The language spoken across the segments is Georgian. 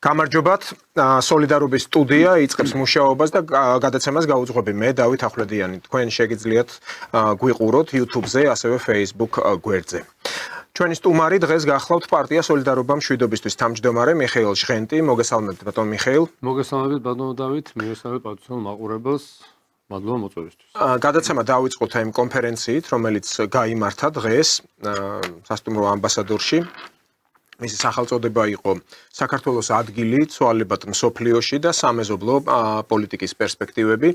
გამარჯობათ, სოლიდარობის სტუდია იწყებს მუშაობას და გადაცემას გაუძღვები მე დავით ახვლედიანი. თქვენ შეგიძლიათ გვიყუროთ YouTube-ზე, ასევე Facebook გვერდზე. ჩვენი სტუმარი დღეს გახლავთ პარტია სოლიდარობა მშვიდობისთვის თავმჯდომარე მიხეილ ჟღენტი. მოგესალმებით ბატონ მიხეილ. მოგესალმებით ბატონ დავით, მიესალმებით პატიოსულ მაყურებელს. მადლობა მოწვევისთვის. გადაცემა დაიწყოთ იმ კონფერენციით, რომელიც გაიმართა დღეს სასტუმრო ამბასადორში. მისი სახელწოდება იყო საქართველოს ადგილი ცვალებად მსოფლიოში და სამეზობლო პოლიტიკის პერსპექტივები.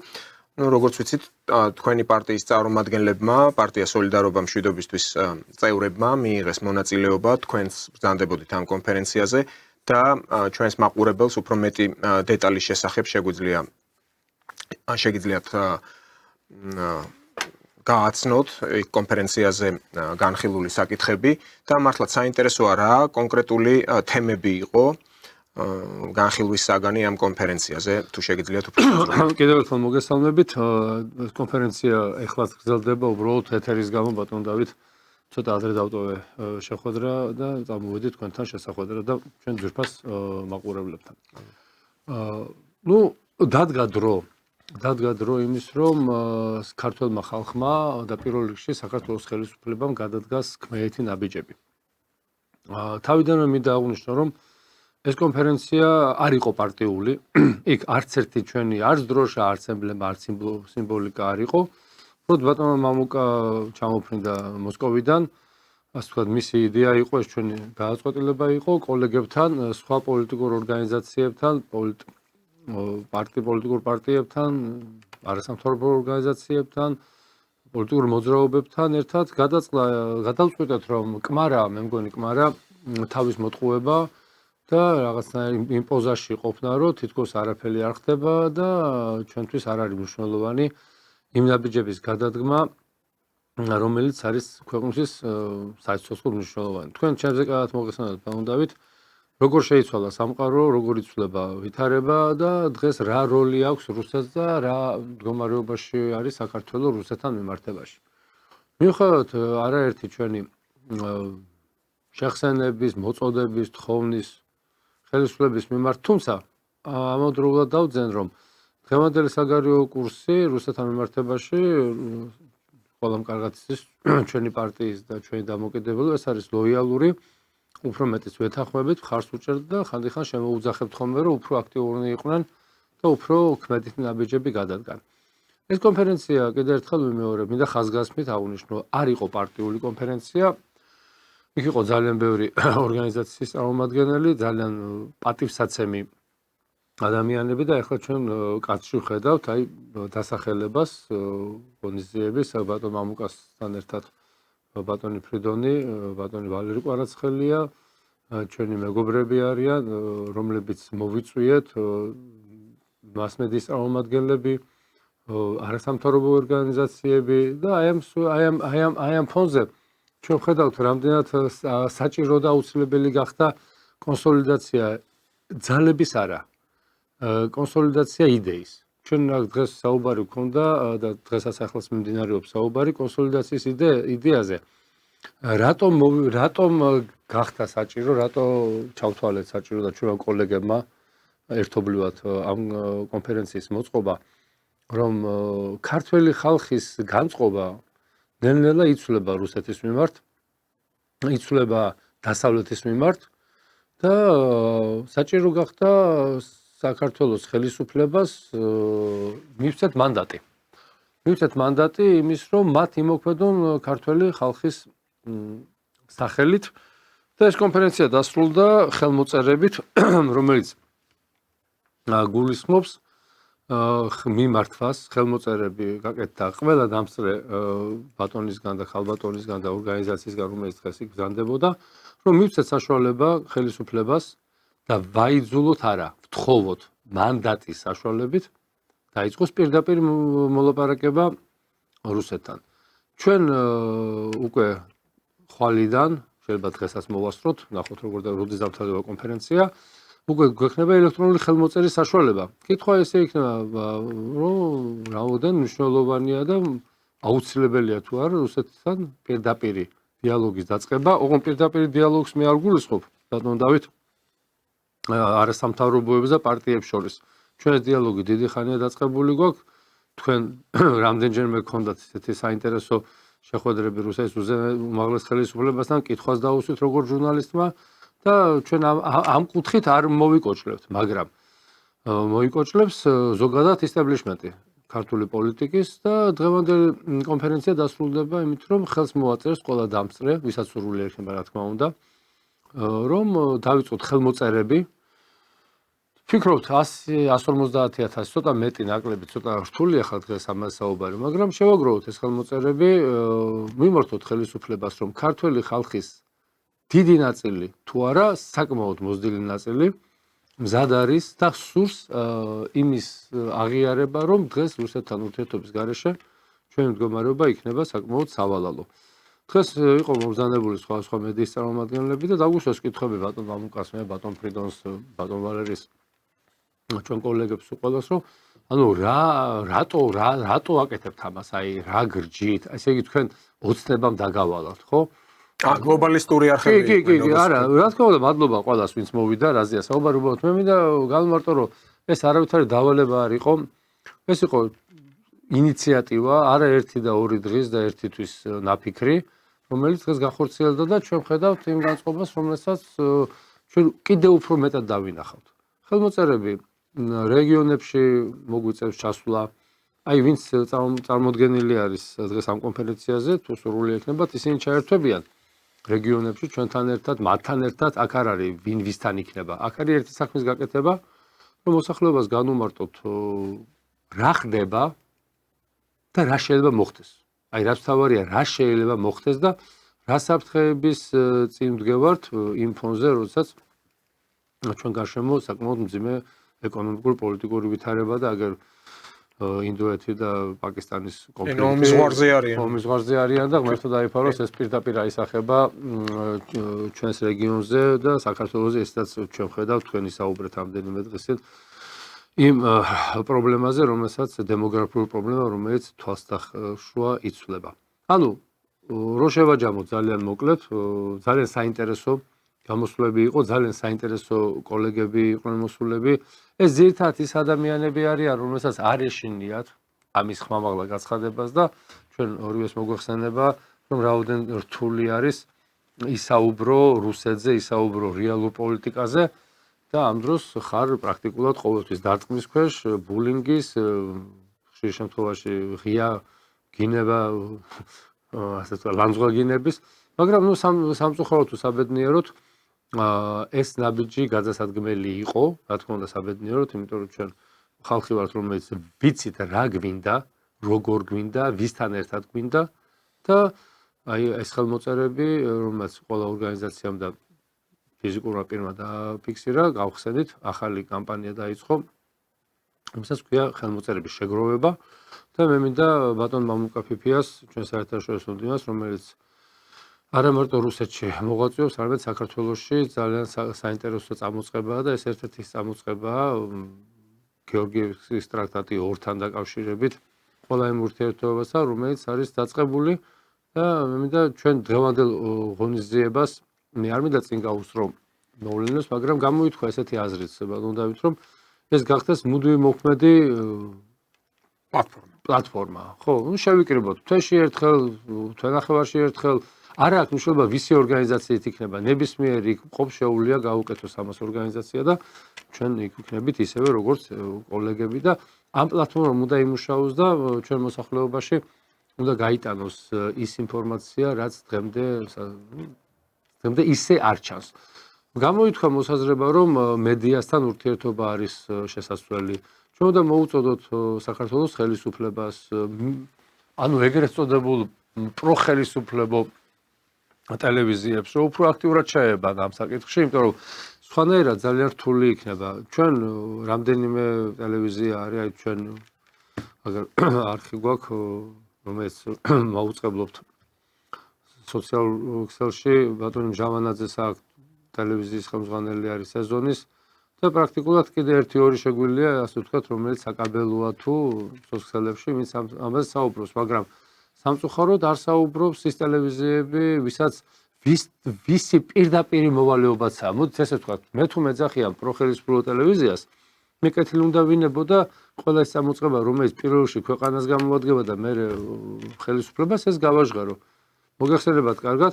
როგორც ვიცით, თქვენი პარტიის წარმომადგენლებმა, პარტია სოლიდარობა მშვიდობისთვის წევრებმა მიიღეს მონაწილეობა, თქვენს ბრძანდებოდით ამ კონფერენციაზე და ჩვენს მაყურებელს უფრო მეტი დეტალის შესახებ შეგიძლიათ გააცნოთ კონფერენციაზე განხილული საკითხები და მართლაც საინტერესოა რა კონკრეტული თემები იყო განხილვის საგანი ამ კონფერენციაზე თუ შეგიძლიათ უფრო კიდევ ერთხელ მოგესალმებით კონფერენცია ეხლაც გრძელდება უბრალოდ ეთერის გამო ბატონ დავით ცოტა ადრე დავტოვე შეხვედრა და წამოვედი თქვენთან შესახვედრა და ჩვენ ძვირფას მაყურებლებთან დადგა დრო იმის, რომ ქართველმა ხალხმა და პირველ რიგში საქართველოს ხელისუფლებამ გადადგას ქმეეთი ნაბიჯები. თავიდანვე მინდა აღვნიშნო, რომ ეს კონფერენცია არ იყო პარტიული, იქ არც ერთი ჩვენი არც დროშა, არც ემბლემა, არც სიმბოლიკა არ იყო. უბრალოდ ბატონმა მამუკა ჩამოფრინდა მოსკოვიდან, ასე ვთქვათ, მისი იდეა იყო, ეს ჩვენი გადაწყვეტილება იყო კოლეგებთან, სხვა პოლიტიკურ ორგანიზაციებთან, პოლიტიკურ პარტიებთან, არასამთავრობო ორგანიზაციებთან, პოლიტიკურ მოძრაობებთან ერთად გადავწყვიტეთ, რომ კმარა, მე მგონი კმარა თავის მოტყუება და რაღაცნაირ იმ პოზაში ყოფნა, რომ თითქოს არაფერი არ ხდება და ჩვენთვის არ არის მნიშვნელოვანი იმ ნაბიჯების გადადგმა, რომელიც არის ქვეყნისთვის საერთოდ მნიშვნელოვანი. თქვენ ჩემზე კარგად მოგესალმებით, ბატონ დავით. როგორ შეიცვალა სამყარო, როგორ იცვლება ვითარება და დღეს რა როლი აქვს რუსეთს და რა მდგომარეობაში არის საქართველოს რუსეთთან მიმართებაში. მიუხედავად არაერთი ჩვენი შეხსენების, მოწოდების, თხოვნის ხელისუფლების მიმართ, თუმცა ამავდროულად დავძენ, რომ დღევანდელი საგარეო კურსი რუსეთთან მიმართებაში ყველამ კარგად იცის ჩვენი პარტიის და ჩვენი დამოუკიდებლობა, ეს არის ლოიალური უფრო მეტიც ვეთანხმებით, ხარს უჭერთ და ხანდახან შემოუძახებთ ხოლმე, რომ უფრო აქტიურნი იყვნენ და უფრო ქმედით ნაბიჯები გადადგან. ეს კონფერენცია კიდევ ერთხელ ვიმეორებ, მინდა ხაზგასმით აღვნიშნო, არ იყო პარტიული კონფერენცია. იქ იყო ძალიან ბევრი ორგანიზაციის წარმომადგენელი, ძალიან პატივსაცემი ადამიანები და ახლა ჩვენ კაცში ვხედავთ აი დასახელებას ღონისძიების ბატონ მამუკასთან ერთად ბატონი ფრიდონი, ბატონი ვალერი კვარაცხელია, ჩვენი მეგობრები არიან, რომლებიც მოვიწვიეთ მასმედიის წარმომადგენლები, არასამთავრობო ორგანიზაციები და აი ამ ფონზე ჩვენ ვხედავთ, რამდენად საჭირო და აუცილებელი გახდა კონსოლიდაცია ძალების არა, კონსოლიდაცია იდეის. ჩვენ დღეს საუბარი გქონდა და დღესაც ახლაც მიმდინარეობს საუბარი კონსოლიდაციის იდეაზე. რატომ გახდა საჭირო, რატო ჩავთვალეთ საჭირო და ჩვენ კოლეგებმა ერთობლივად ამ კონფერენციის მოწყობა, რომ ქართველი ხალხის განწყობა ნელ-ნელა იცვლება რუსეთის მიმართ, იცვლება დასავლეთის მიმართ და საჭირო გახდა საქართველოს ხელისუფლებას მივცეთ მანდატი. მივცეთ მანდატი იმის, რომ მათ იმოქმედონ ქართველი ხალხის სახელით და ეს კონფერენცია დასრულდა ხელმოწერებით, რომელიც გულისხმობს მიმართვას, ხელმოწერები გაკეთდა ყველა დამსწრე ბატონისგან და ხალბატონისგან და ორგანიზაციისგან, რომელიც დღეს იქ ბრძანდებოდა, რომ მივცეთ საშუალება ხელისუფლებას და ვაიძულოთ არა, ვთხოვოთ მანდატის საშუალებით დაიწყოს პირდაპირ მოლაპარაკება რუსეთთან. ჩვენ უკვე ხვალიდან, შეიძლება დღესაც მოვასწროთ, ნახოთ როგორ და როდის დამთავრდება კონფერენცია, უკვე გვექნება ელექტრონული ხელმოწერის საშუალება. კითხვა ესე იქნება, რომ რაოდენ მნიშვნელოვანია და აუცილებელია თუ არა რუსეთთან პირდაპირი დიალოგის დაწყება. ოღონდ პირდაპირ დიალოგს მე არ გულისხმობ, ბატონ დავით. არასამთავრობოებს და პარტიებს შორის. ჩვენ ეს დიალოგი დიდი ხანია დაწყებული გვაქვს. თქვენ რამდენჯერმე გქონდათ ესეთი საინტერესო შეხვედრები რუსეთის უმაღლეს ხელისუფლებასთან, კითხვას დაუსვით როგორც ჟურნალისტმა და ჩვენ ამ კუთხით არ მოვიკოჩლებთ, მაგრამ მოიკოჩლებს ზოგადად ისტაბლიშმენტი ქართული პოლიტიკის და დღევანდელი კონფერენცია დასრულდება იმით, რომ ხელს მოაწერს ყველა დამწრე, ვისაც სურვილი ექნება, რა თქმა უნდა, რომ დავიწყოთ ხელმოწერები. ფიქრობთ 150,000 ცოტა მეტი ნაკლები, ცოტა რთულია ხალხ დღეს ამას საუბარი, მაგრამ შევაგროვოთ ეს ხელმოწერები, მიმართოთ ხელისუფლებას, რომ ქართული ხალხის დიდი ნაწილი თუ არა, საკმაოდ მოზრდილი ნაწილი მზად არის და სურს იმის აღიარება, რომ დღეს რუსეთთან ურთიერთობის გარეშე ჩვენი მდგომარეობა იქნება საკმაოდ სავალალო. დღეს იყო მომზადებული სხვა მედიის წარმომადგენლები და დაგვისვეს კითხვები ბატონ მამუკას, მე ბატონ ფრიდონს, ბატონ ვალერის ჩვენ კოლეგებს უყოლოს, რომ ანუ რატო აკეთებთ ამას, აი რა გრჯით, ესე იგი თქვენ ოცნებამ დაგავალავთ, ხო? გლობალისტური არხები. კი, არა, რა თქმა უნდა, მადლობა ყველას, ვინც მოვიდა, რაზეა საუბარი, უბრალოდ მე მინდა გავიმარტო, რომ ეს არავითარი დავალება არ იყო, ეს იყო ინიციატივა, არა ერთი და ორი დღის და ერთი თვის ნაფიქრი, რომელიც დღეს გახორციელდა და ჩვენ ხედავთ იმ განწყობას, რომელსაც ჩვენ კიდევ უფრო მეტად დავინახავთ. ხელმოწერები რეგიონებში მოგვიწევს ჩასვლა. აი, ვინც წარმოდგენილი არის დღეს ამ კონფერენციაზე, თუ სურვილი ექნებათ, ისინი ჩაერთვებიან რეგიონებში ჩვენთან ერთად, მათთან ერთად, აქ არ არის ვინ ვისთან იქნება. აქ არის ერთი საქმის გაკეთება, რომ მოსახლეობას განუმარტოთ რა ხდება და რა შეიძლება მოხდეს. აი, რაც თავარია, რა შეიძლება მოხდეს და რა საფრთხეების წინ ვდგევართ იმ ფონზე, როდესაც ჩვენ გარშემო საკმაოდ მძიმე ეკონომიკური პოლიტიკური ვითარება და აგერ ინდოეთი და პაკისტანის კონფლიქტი ომის ზღვარზე არიან და ღმერთო დაიფაროს ეს პირდაპირ აისახება ჩვენს რეგიონზე და საქართველოზე, ესეც ჩვენ ხედავთ თქვენი საუბრეთ ამდენიმე დღესით იმ პრობლემაზე, რომელსაც დემოგრაფიული პრობლემა, რომელიც თვალსაჩინო იცვლება. ანუ რო შევაჯამოთ ძალიან მოკლედ, ძალიან საინტერესო გამოსვლები იყო, ძალიან საინტერესო კოლეგები იყვნენ მოსულები. ეს ძირითადად ის ადამიანები არიან, რომელსაც არ ეშინიათ ამის ხმამაღლა გაცხადებას და ჩვენ ორივეს მოგვეხსენება, რომ რაოდენ რთული არის ისაუბრო რუსეთზე, ისაუბრო რეალურ პოლიტიკაზე და ამ დროს ხარ პრაქტიკულად ყოველთვის დარტყმის ქვეშ, ბულინგის, ხშირ შემთხვევაში ღია გინება, ასე ვთქვათ, ლანძღვაგინების, მაგრამ ნუ სამწუხაროდ თუ საბედნიეროდ ეს ნაბიჯი გადასადგმელი იყო, რა თქმა უნდა საბედნიეროდ, იმიტომ რომ ჩვენ ხალხი ვართ, რომელიც ვიცით რა გვინდა, როგორ გვინდა, ვისთან ერთად გვინდა და აი ეს ხელმოწერები, რომელიც ყველა ორგანიზაციამ და ფიზიკურმა პირმა დააფიქსირა, გავხსენით, ახალი კამპანია დაიწყო, რომელსაც ქვია ხელმოწერების შეგროვება და მე მინდა ბატონ მამუკა ფიფიას, ჩვენ საერთაშორისო მდივანს, რომელიც არა მარტო რუსეთში მოღვაწეობს, არამედ საქართველოში ძალიან საინტერესო წამოწყებაა და ეს ერთ-ერთი წამოწყებაა გეორგიევსკის ტრაქტატი ორთან დაკავშირებით ყველა იმ ურთიერთობასთან, რომელიც არის დაწყებული და მე მინდა ჩვენ დღევანდელ ღონისძიებას მე არ მინდა წინ გავუსწრო მოვლენებს, მაგრამ გამოითქვა ესეთი აზრიც, ბატონ დავით, რომ ეს გახდეს მუდმივი მოქმედი პლატფორმა. ხო, ნუ შევიკრიბოთ თვეში ერთხელ, თვენახევარში ერთხელ არ აქვს მნიშვნელობა ვისი ორგანიზაციით იქნება, ნებისმიერი იქ ყოფ შეუძლია გაუკეთოს ამას ორგანიზაცია და ჩვენ იქ ვიქნებით ისევე როგორც კოლეგები და ამ პლატფორმამ უნდა იმუშაოს და ჩვენ მოსახლეობაში უნდა გაიტანოს ის ინფორმაცია, რაც დღემდე ისე არ ჩანს. გამოითქვა მოსაზრება, რომ მედიასთან ურთიერთობა არის შესაძლებელი. ჩვენ უნდა მოუწოდოთ საქართველოს ხელისუფლებას, ანუ ეგრეთ წოდებულ პროხელისუფლებო ტელევიზიებს, რომ უფრო აქტიურად შეებან ამ საკითხში, იმიტომ რომ სხვანაირად ძალიან რთული იქნება. ჩვენ რამდენიმე ტელევიზია არის, აი ჩვენ აგერ არქი გვაქვს, რომელიც მოუწყებლობთ სოციალურ ქსელში, ბატონი ჟავანაძეს აქვს ტელევიზიის ხელმძღვანელი არის სეზონის და პრაქტიკულად კიდე 1-2 შეგვიძლია, ასე ვთქვათ, რომელიც საკაბელოა თუ სოციალებში, ვინც ამაზე საუბრობს, მაგრამ სამწუხაროდ არ საუბრობს ის ტელევიზიები, ვისაც ვისი პირდაპირი მოვალეობაცაა. მოდით ესე ვთქვათ, მე თუ მეძახიან პროხელისფრო ტელევიზიას, მე კეთილი უნდა ვინებო და ყველა ეს წამოწყება, რომელიც პირველ რიგში ქვეყანას გამოადგება და მე ხელისუფლებას ეს გავაჟღერო. მოგეხსენებათ კარგად,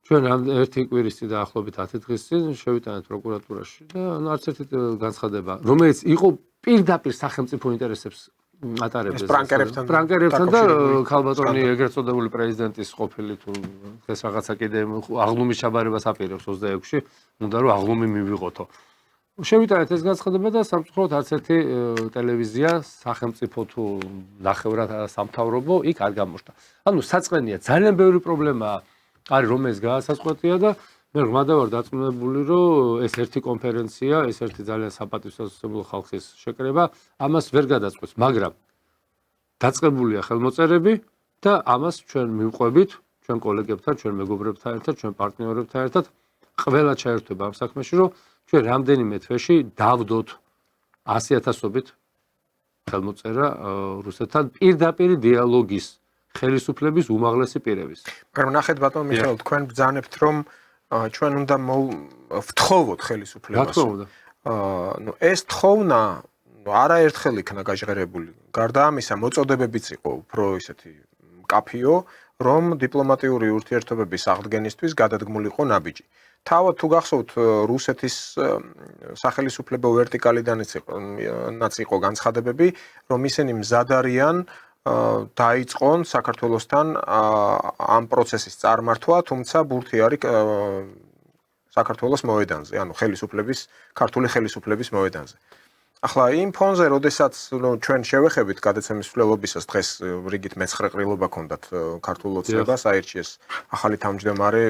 ჩვენ ერთი კვირის წინ დაახლოებით 10 დღის წინ შევიტანეთ პროკურატურაში და არც ერთი განცხადება, რომელიც იყო პირდაპირ სახელმწიფო ინტერესებს ატარებს პრანკერებთან და ქალბატონი ეგრეთ წოდებული პრეზიდენტის ყოფილი თუ ეს რაღაცა კიდე აღლუმის ჩაბარებას აპირებს 26-ში, უნდა რომ აღლუმი მივიღოთო. შევიტანეთ ეს განცხადება და სამწუხაროდ არც ერთი ტელევიზია სახელმწიფო თუ ნახევრად სამთავრობო იქ არ გამოჩნდა. ანუ საწყენია ძალიან ბევრი პრობლემაა არის რომელიც გაასაწყვეტია და მე ღმადა ვარ დაწუნებული რომ ეს ერთი კონფერენცია, ეს ერთი ძალიან საპატივცემულო ხალხის შეკრება ამას ვერ გადაწყვეტს, მაგრამ დაწყებულია ხელმოწერები და ამას ჩვენ მივყვებით, ჩვენ კოლეგებთან, ჩვენ მეგობრებთან ერთად, ჩვენ პარტნიორებთან ერთად ყველა ჩაერთვება ამ საქმეში, რომ ჩვენ რამდენიმე თვეში დავდოთ 100,000-ობით ხელმოწერა რუსეთთან პირდაპირ დიალოგის ხელისუფლების უმაღლესი პირების. მაგრამ ნახეთ ბატონ მიხეილ, თქვენ ბრძანებთ რომ ჩვენ უნდა ვთხოვოთ ხელისუფლებას. რა თქმა უნდა. ნუ ეს თხოვნა არაერთხელ იქნა გაჟღერებული. გარდა ამისა, მოწოდებებიც იყო უფრო ისეთი კაფიო, რომ დიპლომატიური ურთიერთობების აღდგენისთვის გადადგმულიყო ნაბიჯი. თავად თუ გახსოვთ რუსეთის სახელისუფლებო ვერტიკალიდანაც იყო განცხადებები, რომ ისინი მზად არიან დაიწყონ საქართველოსთან ამ პროცესის წარმართვა, თუმცა ბურთი არის საქართველოს მოედანზე, ანუ ქართული ხელისუფლების მოედანზე. ახლა იმ ფონზე, როდესაც ჩვენ შევეხებით გადაცემის მსვლელობისას დღეს რიგით მე-9 ყრილობა ქონდათ ქართულ ოცნებას, აირჩიეს ახალი თავმჯდომარე,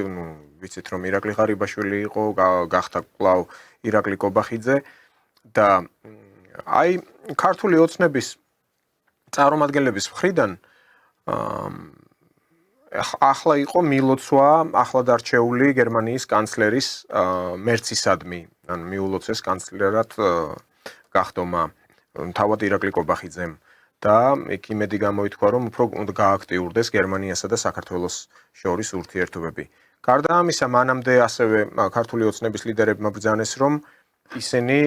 ვიცით რომ ირაკლი ღარიბაშვილი იყო, გახდა კვლავ ირაკლი კობახიძე და აი ქართული ოცნების წარმომადგენლების მხრიდან ახლა იყო მილოცვა ახლად არჩეული გერმანიის კანცლერის მერცისადმი, ანუ მიულოცეს კანცლერად გახდომა თავად ირაკლი კობახიძემ და იქ იმედი გამოითქვა, რომ უფრო უნდა გააქტიურდეს გერმანიასა და საქართველოს შორის ურთიერთობები. გარდა ამისა, მანამდე ასევე ქართული ოცნების ლიდერებმა ბრძანეს, რომ ისინი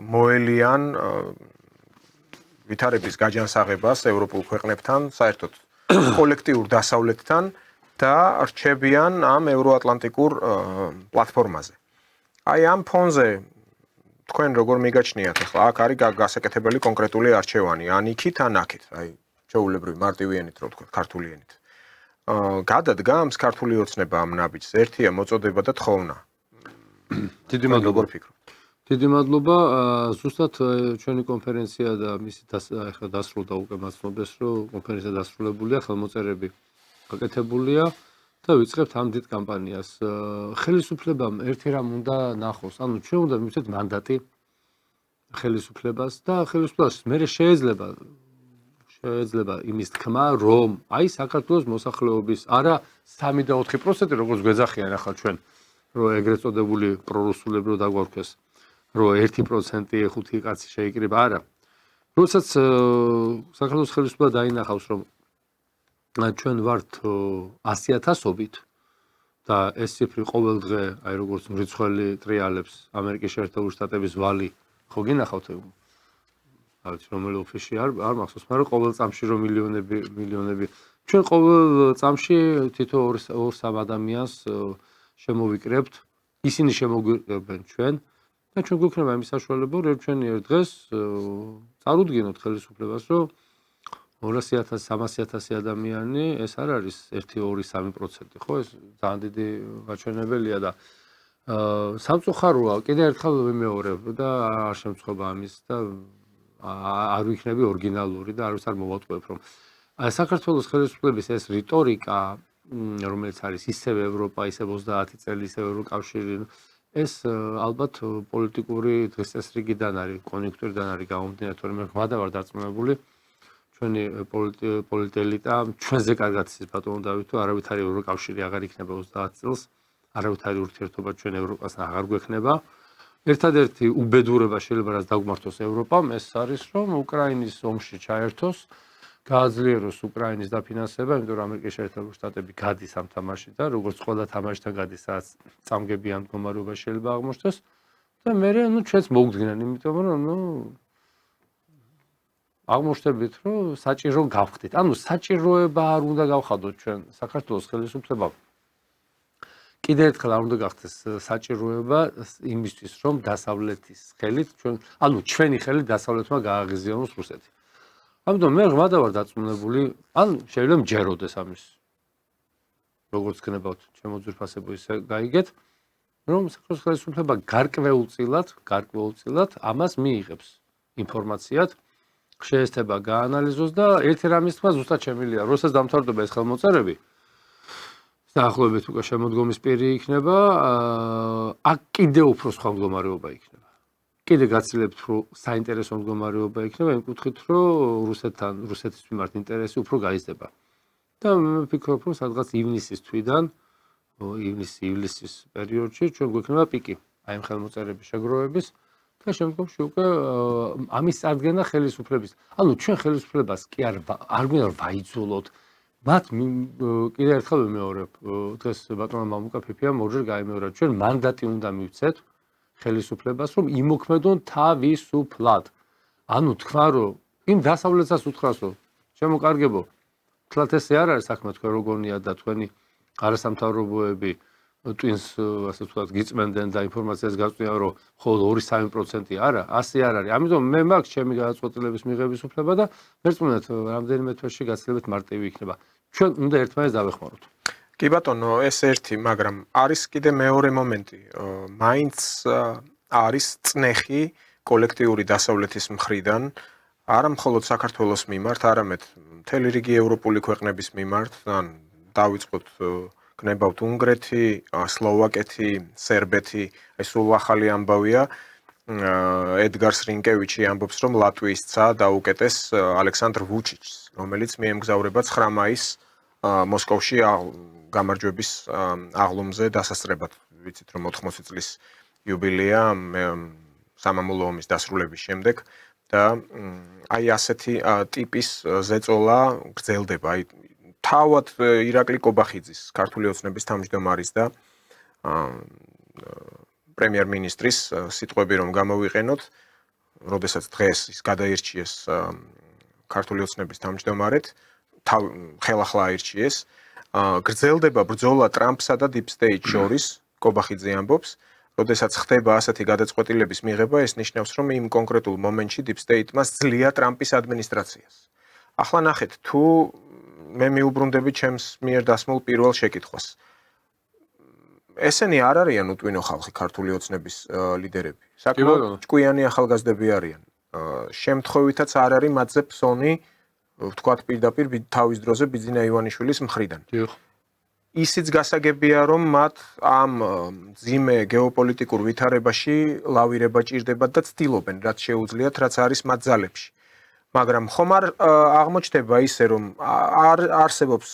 მოელიან ვითარების გაჯანსაღებას ევროპულ ქვეყნებთან, საერთოდ კოლექტიურ დასავლეთთან და რჩებიან ამ ევროატლანტიკურ პლატფორმაზე. აი ამ ფონზე თქვენ როგორ მიგაჩნიათ ახლა აქ არის გასაკეთებელი კონკრეტული არჩევანი, ან იქით, ან აქეთ, აი ჩვეულებრივი მარტივი ენით რო ვთქვათ, ქართული ენით. გადადგა ამ ქართული ოცნება ამ ნაბიჯს, ერთია მოწოდება და თხოვნა. დიდი მადლობა. დიდი მადლობა. ზუსტად ჩვენი კონფერენცია და მისი ახლა დასრულდა უკვე მაცნობეს, რომ კონფერენცია დასრულებულია, ხელმოწერები გაკეთებულია და ვიწყებთ ამ დიდ კამპანიას. ხელისუფლებამ ერთი რამ უნდა ნახოს, ანუ ჩვენ უნდა მივცეთ მანდატი ხელისუფლებას და ხელისუფლებას მე შეიძლება იმის თქმა, რომ აი საქართველოს მოსახლეობის არა 3 და 4% როგორც გვეძახიან ახლა ჩვენ, რომ ეგრეთ წოდებული პრორუსულები რო დაგვარქვეს, რომ 1% 5 კაცი შეიკრიბა, არა. როდესაც საქართველოს ხელისუფლება დაინახავს, რომ ჩვენ ვართ 100,000-ობით და ეს ციფრი ყოველ დღე, აი როგორც მრიცხველი ტრიალებს ამერიკის შეერთებული შტატების ვალი, ხო გინახავთ? აი რომელი ოფისში არ მახსოვს, მაგრამ ყოველ წამში რომ მილიონები ჩვენ ყოველ წამში თითო 2-3 ადამიანს შემოვიკრებთ, ისინი შემოგვიკრებენ ჩვენ და ჩვენ გვექნება იმის საშუალება, რომ ჩვენი ერთ დღეს წარუდგინოთ ხელისუფლებას, რომ 200,000, 300,000 ადამიანი, ეს არ არის 1-2-3%, ხო? ეს ძალიან დიდი გაჩვენებელია და სამწუხაროა, კიდევ ერთხელ ვიმეორებ და არ შემწუხება ამის და არ ვიქნები ორიგინალური და არავის არ მოვატყუებ, რომ საქართველოს ხელისუფლების ეს რიტორიკა, რომელიც არის ისევ ევროპა, ისევ 30 წელი, ისევ ევროკავშირი, ეს ალბათ პოლიტიკური დღესდღეობით არის, კონიუნქტურიდან არის გამომდინარე, თორემ მე ღმადა ვარ დარწმუნებული, ჩვენი პოლიტელიტა ჩვენზე კარგად იცის ბატონო დავითო, არავითარი ევროკავშირი აღარ იქნება 30 წელს, არავითარი ურთიერთობა ჩვენ ევროპასთან აღარ გვექნება. ერთადერთი უბედურება შეიძლება რაც დაგმართოს ევროპამ, ეს არის რომ უკრაინის ომში ჩაერთოს გააძლიეროს უკრაინის დაფინანსება, იმიტომ რომ ამერიკის შეერთებული შტატები გადის ამ თამაშში და როგორც ყველა თამაშთან გადის, სადაც წამგებიან მდგომარეობა შეიძლება აღმოჩნდეს და მე ჩვენც მოვგდიან, იმიტომ რომ აღმოჩნდებით, რომ საჭირო გავხდით. ანუ საჭიროება არ უნდა გავხადოთ ჩვენ საქართველოს ხელისუფლებამ. კიდევ ერთხელ არ უნდა გახდეს საჭიროება იმისთვის, რომ დასავლეთის ხელით ჩვენი ხელით დასავლეთმა გააღიზიანოს რუსეთი. ამიტომ მე ღმადა ვარ დაწუნებული, შეიძლება მჯეროდეს ამის. როგორც გნებავთ, ჩემო ძვირფასებო ისე გაიგეთ, რომ საქართველოს ხელისუფლება გარკვეულწილად ამას მიიღებს ინფორმაციად, შეესწება გაანალიზოს და ერთი რამის თქვა ზუსტად შემილია, როდესაც დამთავრდება ეს ხელმოწერები, დაახლოებით უკვე შემოდგომის პირი იქნება, აქ კიდევ უფრო სხვა მდგომარეობა იქნება. კიდე გაცილებთ, რომ საინტერესო მდგომარეობა იქნება, იმ კუთხით, რომ რუსეთის მიმართ ინტერესი უფრო გაიზრდება. და მე ვფიქრობ, რომ სადღაც ივნისის თვიდან, ივლისის პერიოდში ჩვენ გვექნება პიკი აი ამ ხელმოწერების შეგროვების და შემდგომში უკვე ამის წარდგენა ხელისუფლების. ანუ ჩვენ ხელისუფლებას კი არ გვინდა ვაიძულოთ. მათ კიდევ ერთხელ ვიმეორებ, დღეს ბატონმა მამუკა ფიფიამ ორჯერ გაიმეორა, ჩვენ მანდატი უნდა მივცეთ ხელისუფლებას, რომ იმოქმედონ თავისუფლად. ანუ თქვა, რომ იმ დასავლეთსაც უთხრას, რომ შემოკარგებო, თლათ ესე არ არის საქმე თქვენ როგორია და თქვენი არასამთავრობოები ტვინს, ასე ვთქვათ, გიწმენდნენ და ინფორმაციას გაწვდიან, რომ მხოლოდ 2-3% არა, ასე არ არის. ამიტომ მე მაქვს ჩემი გადაწყვეტილების მიღების უფლება და მერწმუნეთ, რამდენიმე თვეში გაცილებით მარტივი იქნება. ჩვენ უნდა ერთმანეთს დავეხმაროთ. კი ბატონო, ეს ერთი, მაგრამ არის კიდე მეორე მომენტი. მაინც არის წნეხი კოლექტიური დასავლეთის მხრიდან, არა მხოლოდ საქართველოს მიმართ, არამედ მთელი რიგი ევროპული ქვეყნების მიმართ, ან დავიწყოთ გნებავთ უნგრეთი, სლოვაკეთი, სერბეთი, ეს სულ ახალი ამბავია. ედგარ სრინკევიჩი ამბობს, რომ ლატვიის ცა დაუკეტეს ალექსანდრ ვუჩიჩს, რომელიც მიემგზავრება 9 მაისს მოსკოვში გამარჯვების აღლუმზე დასასწრებად. ვიცით, რომ 80 წლის იუბილეა სამამულო ომის დასრულების შემდეგ და აი ასეთი ტიპის ზეწოლა გრძელდება. აი თავად ირაკლი კობახიძის, ქართული ოცნების თავმჯდომარის და პრემიერ-მინისტრის სიტყვები რომ გამოვიყენოთ, როდესაც დღეს ის გადაირჩიეს ქართული ოცნების თავმჯდომარედ, ხელახლა აირჩიეს, გრძელდება ბრძოლა ტრამპსა და Deep State შორის, კობახიძე ამბობს, როდესაც ხდება ასეთი გადაწყვეტილების მიღება, ეს ნიშნავს, რომ იმ კონკრეტულ მომენტში Deep State-მა სძლია ტრამპის ადმინისტრაციას. ახლა ნახეთ, თუ მე მიუბრუნდები ჩემს მიერ დასმულ პირველ შეკითხვას. ესენი არ არიან უტვინო ხალხი ქართული ოცნების ლიდერები. საკმაოდ ჭკვიანი ახალგაზრდები არიან. შემთხვევითაც არ არის მათზე ფსონი, ვთქვათ პირდაპირ თავის დროზე ბიძინა ივანიშვილის მხრიდან. ისიც გასაგებია, რომ მათ ამ ძიმე გეოპოლიტიკურ ვითარებაში ლავირება ჭირდებათ და ცდილობენ, რაც შეუძლიათ, რაც არის მათ ძალებში. მაგრამ ხომ არ აღმოჩნდება ისე, რომ არ არსებობს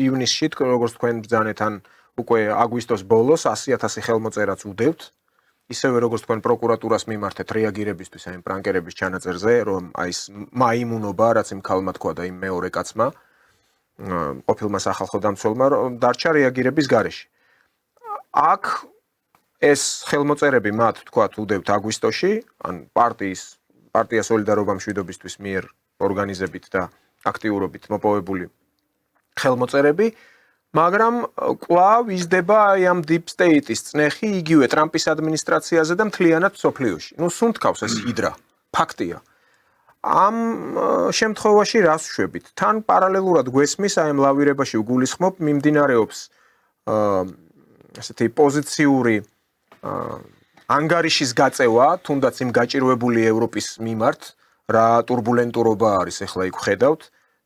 ივნისში, როგორც თქვენ ბრძანეთ, ან უკვე აგვისტოს ბოლოს 100,000 ხელმოწერაც უდევთ, ისევე როგორც თქვენ პროკურატურას მიმართეთ რეაგირებისთვის აი პრანკერების ჩანაწერზე, რომ აი ეს მაიმუნობა, რაც იმ ქალმა თქვა და იმ მეორე კაცმა, ყოფილმა სახალხო დამცველმა, დარჩა რეაგირების გარეშე. აქ ეს ხელმოწერები მათ თქვათ უდევთ აგვისტოში, ან პარტია სოლიდარობა მშვიდობისთვის მიერ ორგანიზებით და აქტიურობით მოპოვებული ხელმოწერები, მაგრამ კვლავ იზრდება აი ამ Deep State-ის წნეხი იგივე ტრამპის ადმინისტრაციაზე და მთლიანად მსოფლიოში. სუნთქავს ეს ჰიდრა, ფაქტია. ამ შემთხვევაში რას ვშვებით? თან პარალელურად გვესმის აი ამ ლავირებაში უგულისხმობ მიმდინარეობს ასეთი პოზიციური ანგარიშის გაწევა, თუნდაც იმ გაჭირვებული ევროპის მიმართ, რა турბულენტურობა არის ახლა იქ ხედავთ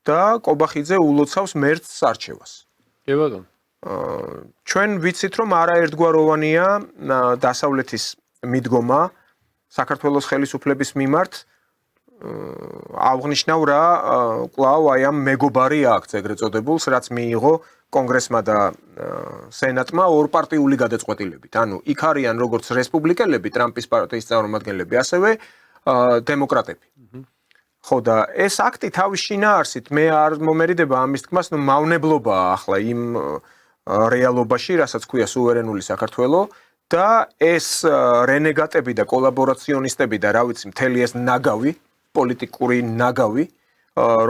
და კობახიძე ულოცავს მერცს არჩევას. კი ბატონო. ჩვენ ვიცით, რომ არაერთგვაროვანია დასავლეთის მიდგომა საქართველოს ხელისუფლების მიმართ. აღნიშნავ რა კვლავ აი ამ მეგობარი აქ ეგრეთ წოდებულს, რაც მიიღო კონგრესმა და სენატმა ორპარტიული გადაწყვეტილებით. ანუ იქ არიან როგორც რესპუბლიკელები, ტრამპის პარტიის წარმომადგენლები, ასევე დემოკრატები. ხო და ეს აქტი თავის შინაარსით მე არ მომერიდება ამის თქმას, ნუ მავნებლობაა ახლა იმ რეალობაში, რასაც ქვია სუვერენული საქართველო და ეს რენეგატები და კოლაბორაციონისტები და რა ვიცი, მთელი ეს ნაგავი, პოლიტიკური ნაგავი,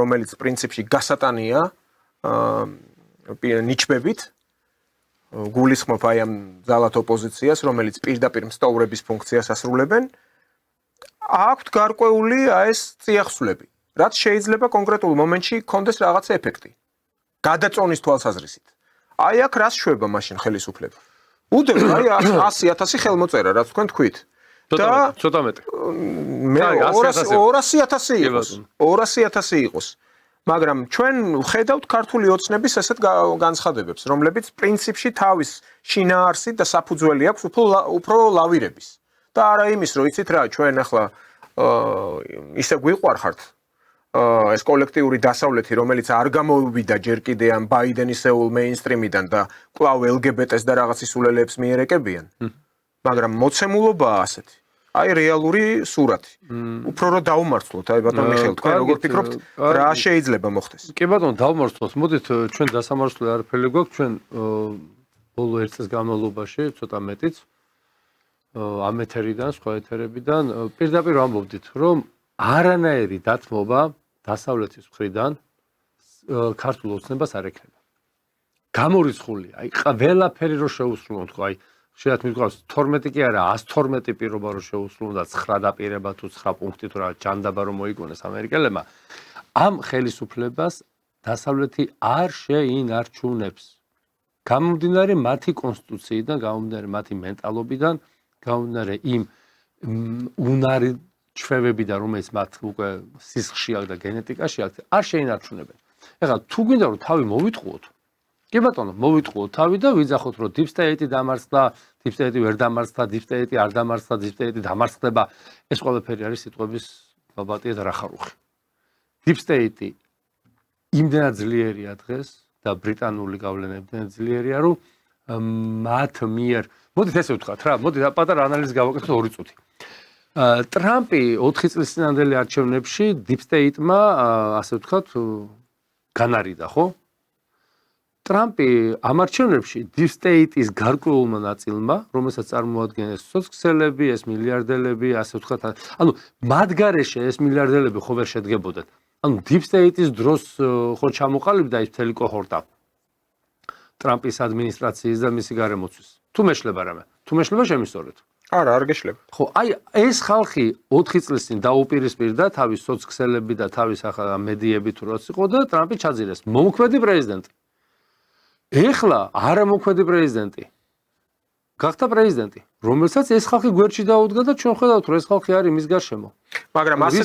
რომელიც პრინციპში გასატანია ნიჩბებით, გულისხმობ აი ამ ძალად ოპოზიციას, რომელიც პირდაპირ მსტოვრების ფუნქციას ასრულებენ, აქვთ გარკვეული ეს წიაღსვლები, რაც შეიძლება კონკრეტულ მომენტში კონდეს რაღაცა ეფექტი. გადაწონის თვალსაზრისით. აი აქ რას შვება მაშინ ხელისუფლება? უდევს აი 100,000 ხელმოწერა, რაც თქვენ თქვით. და ცოტა მეტი. მე 200,000 იყოს. 200,000 იყოს. მაგრამ ჩვენ ვხედავთ ქართული ოცნების ესეთ განცხადებებს, რომლებიც პრინციპში თავის შინაარსით და საფუძველი აქვს უფრო ლავირების. და არა იმის, რომ იცით რა, ჩვენ ახლა ისე გვიყვარხართ ეს კოლექტიური დასავლეთი, რომელიც არ გამოვიდა ჯერ კიდე ამ ბაიდენისეულ მეინსტრიმიდან და კვლავ LGBT-ს და რაღაც ისულელებს მიერეკებიან. მაგრამ მოცემულობაა ასეთი. აი რეალური სურათი. უფრო რომ დაუმარცხლოთ, აი ბატონ მიხეილ, თქვენ როგორ ფიქრობთ, რა შეიძლება მოხდეს? კი ბატონო, დაუმარცხლოთ. მოდით ჩვენ დასამარცხლე არაფერი გვაქვს, ჩვენ ბოლო ერთ წელს განმავლობაში, ცოტა მეტიც ამ ეთერიდან, სხვა ეთერებიდან პირდაპირ ვამბობდით, რომ არანაირი დათმობა დასავლეთის მხრიდან ქართულ ოცნებას არ ექნება. გამორიცხულია. აი ყველაფერი რო შეუსრულოთ, ხო, აი შეიძლება მithქვას 12 კი არა, 112 პირობა რო შეუსრულოთ და 9 დაპირება თუ 9 პუნქტი თუ რა ჯანდაბა რომ მოიგონეს ამერიკელებმა, ამ ხელისუფლებას დასავლეთი არ შეინარჩუნებს. გამომდინარე მათი კონსტიტუციიდან, გამომდინარე მათი მენტალობიდან, გამომდინარე იმ უნარი ჩვევებიდან, რომელიც მათ უკვე სისხლში აქვს და გენეტიკაში აქვს, არ შეინარჩუნებენ. ეხლა თუ გვინდა რომ თავი მოვიტყუოთ, კი ბატონო, მოვიტყუოთ თავი და ვიძახოთ რომ deep state დამარცხდა, deep state ვერ დამარცხდა, deep state არ დამარცხდა, deep state დამარცხდება. ეს ყველაფერი არის სიტყვების ბაბატია და რახარუხი. deep state იმდენად ძლიერია დღეს და ბრიტანული გავლენა იმდენად ძლიერია, რომ მათ მიერ მოდით ესე ვთქვათ რა, მოდით პატარა ანალიზი გავაკეთოთ 2 წუთი. ტრამპი 4 წლის წინანდელი არჩევნებში deep state-მა ასე ვთქვათ განარიდა, ხო? ტრამპი ამ არჩევნებში deep state-ის გარკვეულმა ნაწილმა, რომელსაც წარმოადგენს სოციალები, ეს მილიარდელები, ასე ვთქვათ, ანუ მათ გარეშე ეს მილიარდელები ხო ვერ შედგებოდათ. ანუ deep state-ის დროს ხო ჩამოყალიბდა ის მთელი კოჰორტა ტრამპის ადმინისტრაციის და მისი გარემოცვის. თუ მეშლება რამე, თუ მეშლება შემისწორეთ. არა, არ გეშლება. ხო, აი ეს ხალხი 4 წლის წინ დაუპირისპირდა თავის სოციალები და თავის ახლა მედიები თუ რაც იყო და ტრამპი ჩაძირეს. მომქმედი პრეზიდენტი. ეხლა არამომქმედი პრეზიდენტი. გახდა პრეზიდენტი, რომელსაც ეს ხალხი გვერდში დაუდგა და ჩვენ ხედავთ რომ ეს ხალხი არის მის გარშემო. მაგრამ ასე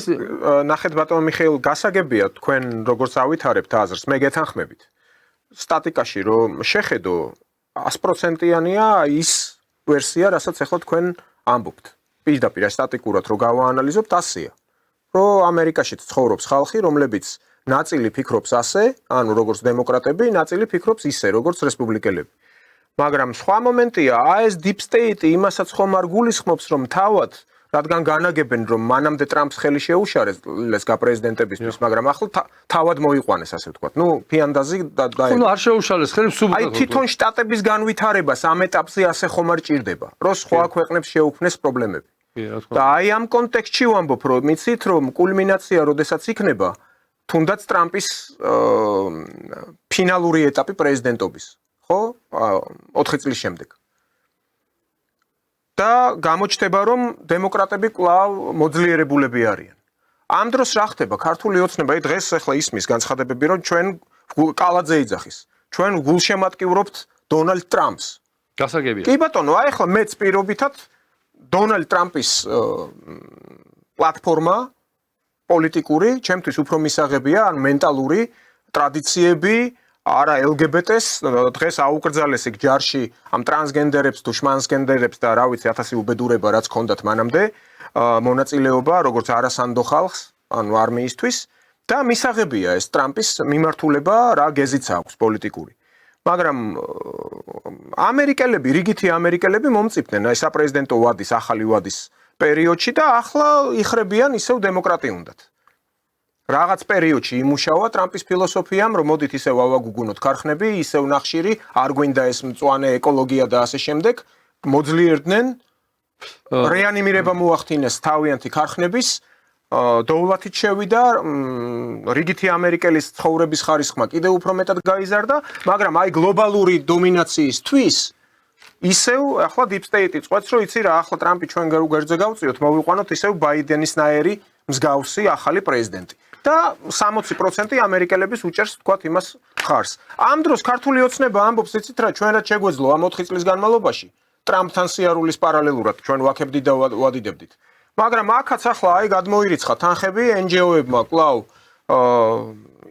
ნახეთ ბატონ მიხეილ, გასაგებია თქვენ როგორც ავითარებთ აზრს, მე გეთანხმებით. სტატიკაში რომ შეხედო 100%-იანია ის ვერსია, რასაც ახლა თქვენ ამბობთ. პირდაპირ სტატიკურად რო გავაანალიზებთ 100-ია. რომ ამერიკაში ცხოვრობს ხალხი, რომლებიც ნაწილი ფიქრობს ასე, ანუ როგორც დემოკრატები, ნაწილი ფიქრობს ისე, როგორც რესპუბლიკელები. მაგრამ სხვა მომენტია, ეს deep state იმასაც ხომ არ გულისხმობს, რომ თავად რადგან განაგებენ, რომ მანამდე ტრამპს ხელი შეუშარეს გაპრეზიდენტებისთვის, მაგრამ ახლა თავად მოიყვანეს, ასე ვთქვათ. ნუ ფიანდაზი და ხო, არ შეუშალეს ხელი სუბტიტრი. აი თვითონ შტატების განვითარებას ამ ეტაპზე ასე ხომ არ ჭირდება, რომ სხვა ქვეყნებს შეუქმნეს პრობლემები. და აი ამ კონტექსტში ვამბობ, რომ მიცით, რომ კულმინაცია როდესაც იქნება, თუნდაც ტრამპის ფინალური ეტაპი პრეზიდენტობის, ხო? 4 წლის შემდეგ. და გამოჩნდება, რომ დემოკრატები კვლავ მოძლიერებულები არიან. ამ დროს რა ხდება? ქართული ოცნება, დღეს ახლა ისმის განცხადებები, რომ ჩვენ კალაძე იძახის. ჩვენ გულშემატკივრობთ დონალდ ტრამპს. გასაგებია. კი ბატონო, აი ახლა მეც პირობითად დონალდ ტრამპის პლატფორმა პოლიტიკური, ჩემთვის უფრო მისაღებია, ან მენტალური ტრადიციები, არა LGBT-ს, დღეს აუკრძალეს იქ ჯარში ამ ტრანსგენდერებს თუ შმანსგენდერებს და რა ვიცი, 1000 უბედურება რაც ჰქონდათ მანამდე, მონაწილეობა როგორც არასანდო ხალხს, ანუ არმიისთვის და მისაღებია ეს ტრამპის მიმართულება რა გეზიც აქვს პოლიტიკური. მაგრამ ამერიკელები, რიგითი ამერიკელები მომწიფდნენ აი საპრეზიდენტო ვადის, ახალი ვადის პერიოდში და ახლა იხრებიან ისევ დემოკრატიუნდად. რაღაც პერიოდში იმუშავა ტრამპის ფილოსოფიამ, რომ მოდით ისევ ავაგუგუნოთ ქარხნები, ისევ ნახშირი, არ გვინდა ეს მწვანე ეკოლოგია და ასე შემდეგ, მოძლიერდნენ რეანიმირება მოახდინეს თავიანთი ქარხნების, დოვლათით შევიდა, რიგითი ამერიკელის ცხოვრების ხარისხმა კიდევ უფრო მეტად გაიზარდა, მაგრამ აი გლობალური დომინაციისთვის ისევ ახლა deep state წყვეტს, რომ იცი რა, ახლა ტრამპი ჩვენ გვერდზე გავწიოთ, მოვიყვანოთ ისევ ბაიდენისნაირი მსგავსი ახალი პრეზიდენტი. და 60% ამერიკელების უჭერს თქვათ იმას ხარს. ამ დროს ქართული ოცნება ამბობს, იცით რა, ჩვენ რაც შეგვეძლო ამ 4 წლის განმავლობაში, ტრამპთან სიარულის პარალელურად ჩვენ ვაქებდით და ვადიდებდით. მაგრამ აქაც ახლა აი გადმოირიცხა თანხები NGO-ებმა კлау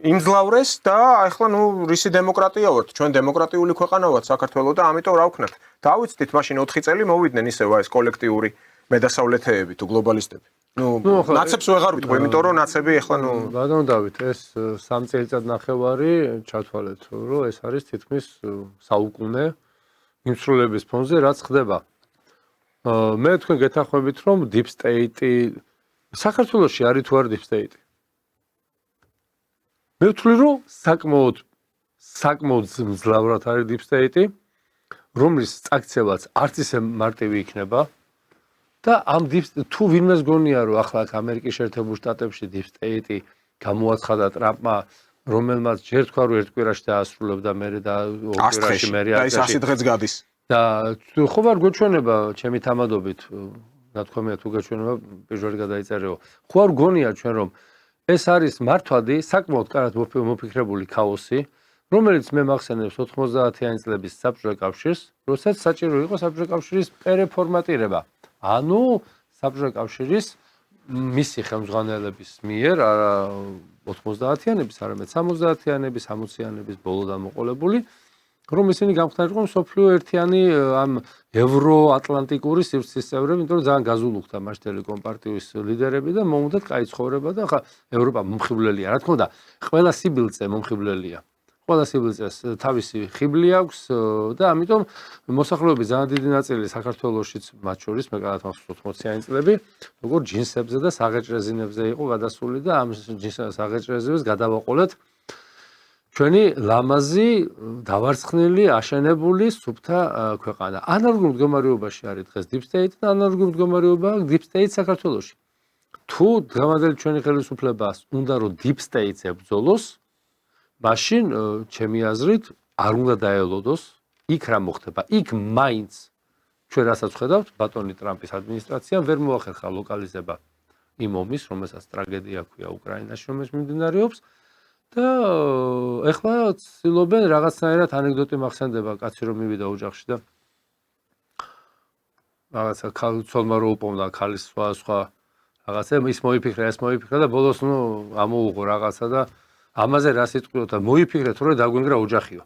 იმძლავრეს და ახლა ნუ რისი დემოკრატია ვართ, ჩვენ დემოკრატიული ქვეყანა ვართ საქართველოს და ამიტომ რა ვქნათ? დავიცდით მაშინ 4 წელი მოვიდნენ ისევ ეს კოლექტიური მედასავლეთეები თუ გლობალისტები. ნაცებს ვეღარ ვიტყვი, იმიტომ რომ ნაცები ახლა ბატონო დავით, ეს 3 წელიწად ნახევარი ჩათვალეთ, რომ ეს არის თითქმის საუკუნე იმსრულების ფონზე რაც ხდება. მე თქვენ გეთანხმებით, რომ deep state-ი საქართველოში არის თუ არა deep state-ი? მე ვთვლი, რომ საკმაოდ მძლავრად არის deep state-ი, რომლის წაქცევაც არც ისე მარტივი იქნება. და ამ თუ ვინმეს გონია რომ ახლა ამერიკის შეერთებულ შტატებში deep state-ი გამოაცხადა ტრამპმა, რომელმაც ჯერ თქვა რომ ერთ კვირაში დაასრულებდა, მერე და ორ კვირაში მერე და ის 100 დღეც გადის. და ხო ვარ გეჩვენება ჩემი თამადობით, ნათქვამია თუ გეჩვენება პირველი გადაიწერეო. ხო არ გონია ჩვენ რომ ეს არის მართვადი, საკმაოდ კარგად მოფიქრებული ქაოსი, რომელიც მე მახსენებს 90-იანი წლების საბჭოთა კავშირს, როდესაც საჭირო იყო საბჭოთა კავშირის პერეფორმატირება. ანუ საბჭოთა კავშირის მისი ხელმძღვანელების მიერ 90-იანების, არამედ 60-იანების, 60-იანების ბოლოდან მოყოლებული, რომ ისინი გამხდარიყო მსოფლიო ერთიანი ამ ევროატლანტიკური სივრცის წევრები, იმიტომ რომ ძალიან გაზულუხდა მაშტელი კომპარტიის ლიდერები და მოუნდათ კაი ცხოვრება და ხა ევროპა მომხიბვლელია. რა თქმა უნდა, ყველა სიბილწე მომხიბვლელია. ყველა სიბილწეს თავისი ხიბლი აქვს და ამიტომ მოსახლეობის ძალიან დიდი ნაწილი საქართველოშიც მათ შორის მე კარგად მახსოვს 80-იანი წლები, როგორც ჯინსებზე და საღეჭ რეზინებზე იყო გადასული და ამ საღეჭ რეზინებს გადავაყოლეთ ჩვენი ლამაზი, დავარცხნილი, აშენებული სუფთა ქვეყანა. ანალოგურ მდგომარეობაში არის დღეს deep state და ანალოგურ მდგომარეობაა deep state საქართველოში. თუ დღევანდელი ჩვენი ხელისუფლებას უნდა რომ deep state-ს ებრძოლოს, მაშინ ჩემი აზრით არ უნდა დაელოდოს იქ რა მოხდება. იქ მაინც ჩვენ რასაც ხედავთ, ბატონი ტრამპის ადმინისტრაციამ ვერ მოახერხა ლოკალიზება იმ ომის, რომელსაც ტრაგედია ჰქვია უკრაინაში, რომელიც მიმდინარეობს და ეხლა ცდილობენ რაღაცნაირად ანეკდოტი მახსენდება, კაცი რომ მივიდა ოჯახში და რაღაცა ცოლმა რო უპოვნა ქალის სხვა რაღაცა ის მოიფიქრა, ეს მოიფიქრა და ბოლოს ნუ ამოუღო რაღაცა და ამაზე რა სიტყვიოთ და მოიფიქრეთ რომ დაგვენგრა ოჯახიო.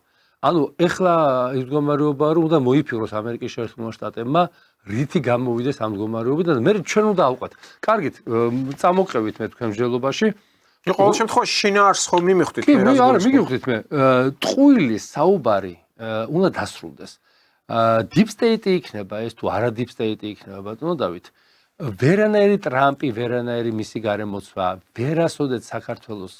ანუ ეხლა ის მდგომარეობაა რომ უნდა მოიფიქროს ამერიკის შეერთებულმა შტატებმა რითი გამოვიდეს ამ მდგომარეობიდან და მე ჩვენ უნდა ავყვათ. კარგით, წამოყევით მე თქვენ მსჯელობაში. ყოველ შემთხვევაში შინაარსს ხო მიმიხვდით მე რა არა, მიგივხვდით მე. ტყუილის საუბარი უნდა დასრულდეს. deep state-ი იქნება ეს თუ არა deep state-ი იქნება ბატონო დავით. ვერანაირი ტრამპი, ვერანაირი მისი გარემოცვა, ვერასოდეს საქართველოს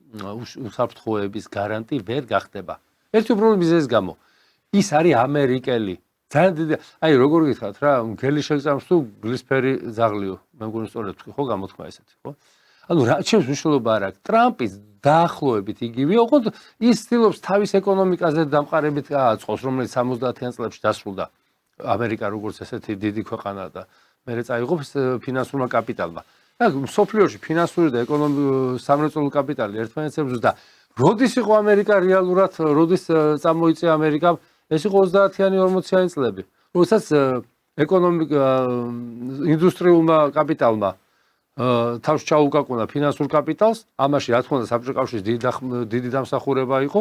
უსაფრთხოების გარანტი ვერ გახდება. ერთი პრობლემის ეს გამო. ის არის ამერიკელი. ძალიან დიდი, აი როგორ გითხრათ რა, გელი შეგწამს თუ გლისფერი ზაღლიო. მე მგონი სწორად თქვი ხო გამოთქმა ესეთი, ხო? ანუ რა ჩემს მნიშვნელობა არ აქვს. ტრამპის დაახლოებით იგივეა, ოღონდ ის ცდილობს თავის ეკონომიკაზე დამყარებით აწყოს, რომელიც 70-იან წლებში დასრულდა. ამერიკა როგორც ესეთი დიდი ქვეყანა და მერე წაიღობს ფინანსურმა კაპიტალმა. და სოფლიოში ფინანსური და ეკონომიკური სამრეწველო კაპიტალი ერთმანეთს ებრძვის და როდის იყო ამერიკა რეალურად, როდის წამოიწია ამერიკამ, ეს იყო 30-იანი 40-იანი წლები. როდესაც ინდუსტრიულმა კაპიტალმა თავს ჩაუკაკუნა ფინანსურ კაპიტალს, ამაში რა თქმა უნდა საბჭოთა კავშირის დიდი დამსახურება იყო,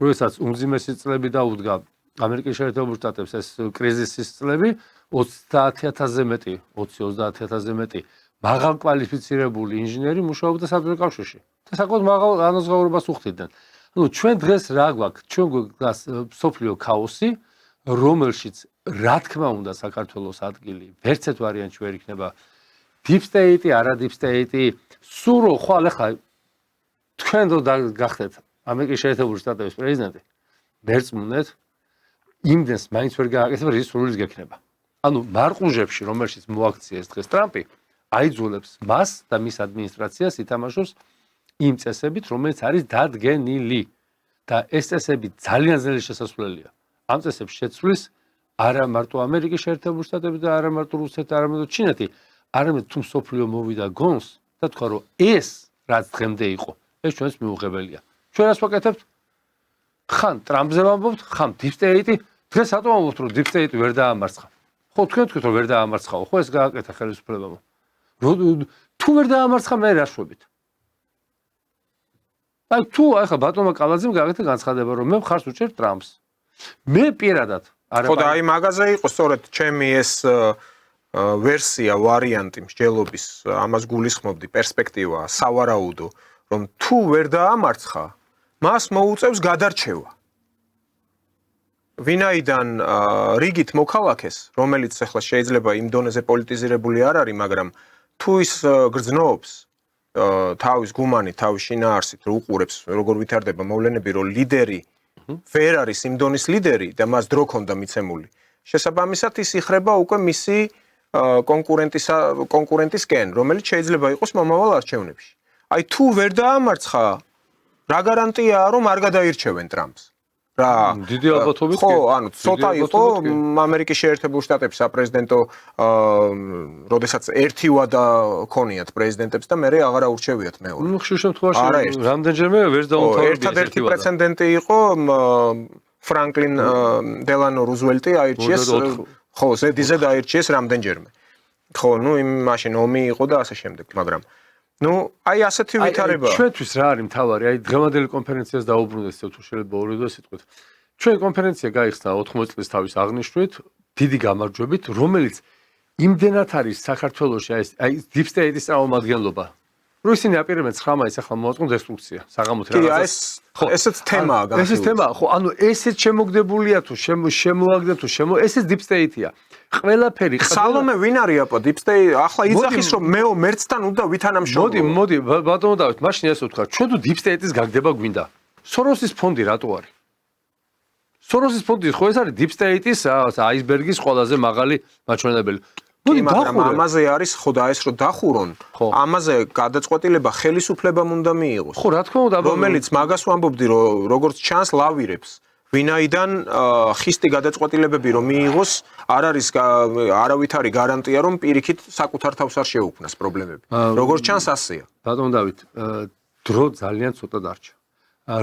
როდესაც უმძიმესი წლები დაუდგა ამერიკის შეერთებულ შტატებს ეს კრიზისის წლები 30,000-ზე მეტი, 20-30,000-ზე მეტი მაღალ კვალიფიცირებული ინჟინერი მუშაობდა საბჭოთა კავშირში. და საკმაოდ მაღალ ანაზღაურებას უხდიდნენ. ანუ ჩვენ დღეს რა გვაქვს? ჩვენ გვაქვს სოფლიო ქაოსი, რომელშიც რა თქმა უნდა საქართველოს ადგილი ვერცეთ ვარიანტში ვერ იქნება deep state, არა deep state, სურო ხვალ ახლა თქვენ რო გახდეთ ამერიკის შეერთებული შტატების პრეზიდენტი, მერწმუნეთ, იმდენს მაინც ვერ გააკეთებ, რის სრულიც გექნება. ანუ მარყუჟებში, რომელშიც მოაქციეს დღეს ტრამპი, აიძულებს მას და მის ადმინისტრაციას ითამაშოს იმ წესებით, რომელიც არის დადგენილი და ეს წესები ძალიან ძნელი შესასვლელია. ამ წესებს შეცვლის არა მარტო ამერიკის შეერთებული შტატები და არა მარტო რუსეთი, არა მარტო ჩინეთი, არამედ თუ მსოფლიო მოვიდა გონს და თქვა რომ ეს რაც დღემდე იყო, ეს ჩვენს მიუღებელია. ჩვენ რას ვაკეთებთ? ხან ტრამპზე ვამბობთ, ხან deep state, დღეს რატომ ვამბობთ რომ deep state ვერ დაამარცხა? ხო თქვენ თქვით რომ ვერ დაამარცხაო, ხო ეს გააკეთა ხელისუფლებამ. თუ ვერ დაამარცხა მე რა შვებით? აი თუ ახლა ბატონმა კალაძემ გააკეთა განცხადება რომ მე მხარს ვუჭერ ტრამპს. მე პირადად არა ხო და აი მაგაზე იყო სწორედ ჩემი ეს ვერსია, ვარიანტი მსჯელობის, ამას გულისხმობდი, პერსპექტივა, სავარაუდო, რომ თუ ვერ დაამარცხა, მას მოუწევს გადარჩევა. ვინაიდან რიგით მოქალაქეს, რომელიც ახლა შეიძლება იმ დონეზე პოლიტიზირებული არ არის, მაგრამ თუ ის გრძნობს თავის გუმანით, თავის შინაარსით, რო უყურებს, როგორ ვითარდება მოვლენები, რომ ლიდერი ვერ არის იმ დონის ლიდერი და მას დრო ქონდა მიცემული. შესაბამისად ის იხრება უკვე მისი კონკურენტისკენ, რომელიც შეიძლება იყოს მომავალ არჩევნებში. აი თუ ვერ დაამარცხა, რა გარანტიაა, რომ არ გადაირჩევენ ტრამპს? რა დიდი ალბათობით ხო, ანუ ცოტა იყო ამერიკის შეერთებულ შტატების საპრეზიდენტო როდესაც ერთი ვადა ქონიათ პრეზიდენტებს და მერე აღარ აურჩევიათ მეორე. ნუ ხშირ შემთხვევაში რამდენჯერმე ვერ დაუმთავრებია. ერთადერთი პრეცედენტი იყო ფრანკლინ დელანო რუზველტი აირჩიეს ხო, ზედიზე დაირჩიეს რამდენჯერმე. ხო, ნუ იმ მაშინ ომი იყო და ასე შემდეგ, მაგრამ ნუ აი ასეთი ვითარება. ჩვენთვის რა არის მთავარი? აი დღევანდელი კონფერენციას დაუბრუნდეს თუ შეიძლება ორი სიტყვით. ჩვენი კონფერენცია გაიხსნა 80 წლის თავის აღნიშვნით, დიდი გამარჯვებით, რომელიც იმდენად არის საქართველოში აი deep state-ის წარმომადგენლობა. რომ ისინი აპირებენ 9 მაისს ახლა მოაწყონ დესტრუქცია, საღამოთი რაღაცა. ხო, ესეც თემაა განსხვავებული. ესეც თემაა, ხო, ანუ ესეც შემოგდებულია თუ შემოაგდეთ თუ ესეც deep state-ია. ყველაფერი სალომე ვინ არის აპა deep state? ახლა იძახის რომ მეო მერცთან უნდა ვითანამშრომლო. მოდი, ბატონო დავით, მაშინ ესე ვთქვა, ჩვენ თუ deep state-ის გაგდება გვინდა. სოროსის ფონდი რატო არის? სოროსის ფონდი ხო ეს არის deep state-ის აისბერგის ყველაზე მაღალი მაჩვენებელი. მოდი მაგრამ ამაზე არის ხო და ეს რომ დახურონ, ამაზე გადაწყვეტილება ხელისუფლებამ უნდა მიიღოს. ხო, რა თქმა უნდა, რომელიც მაგას ვამბობდი რომ როგორც ჩანს ლავირებს. ვინაიდან ხისტი გადაწყვეტილებები რომ მიიღოს, არ არის არავით არის გარანტია რომ პირიქით საკუთარ თავს არ შეუქმნას პრობლემები. როგორც ჩანს ასეა. ბატონო დავით, დრო ძალიან ცოტა დარჩა.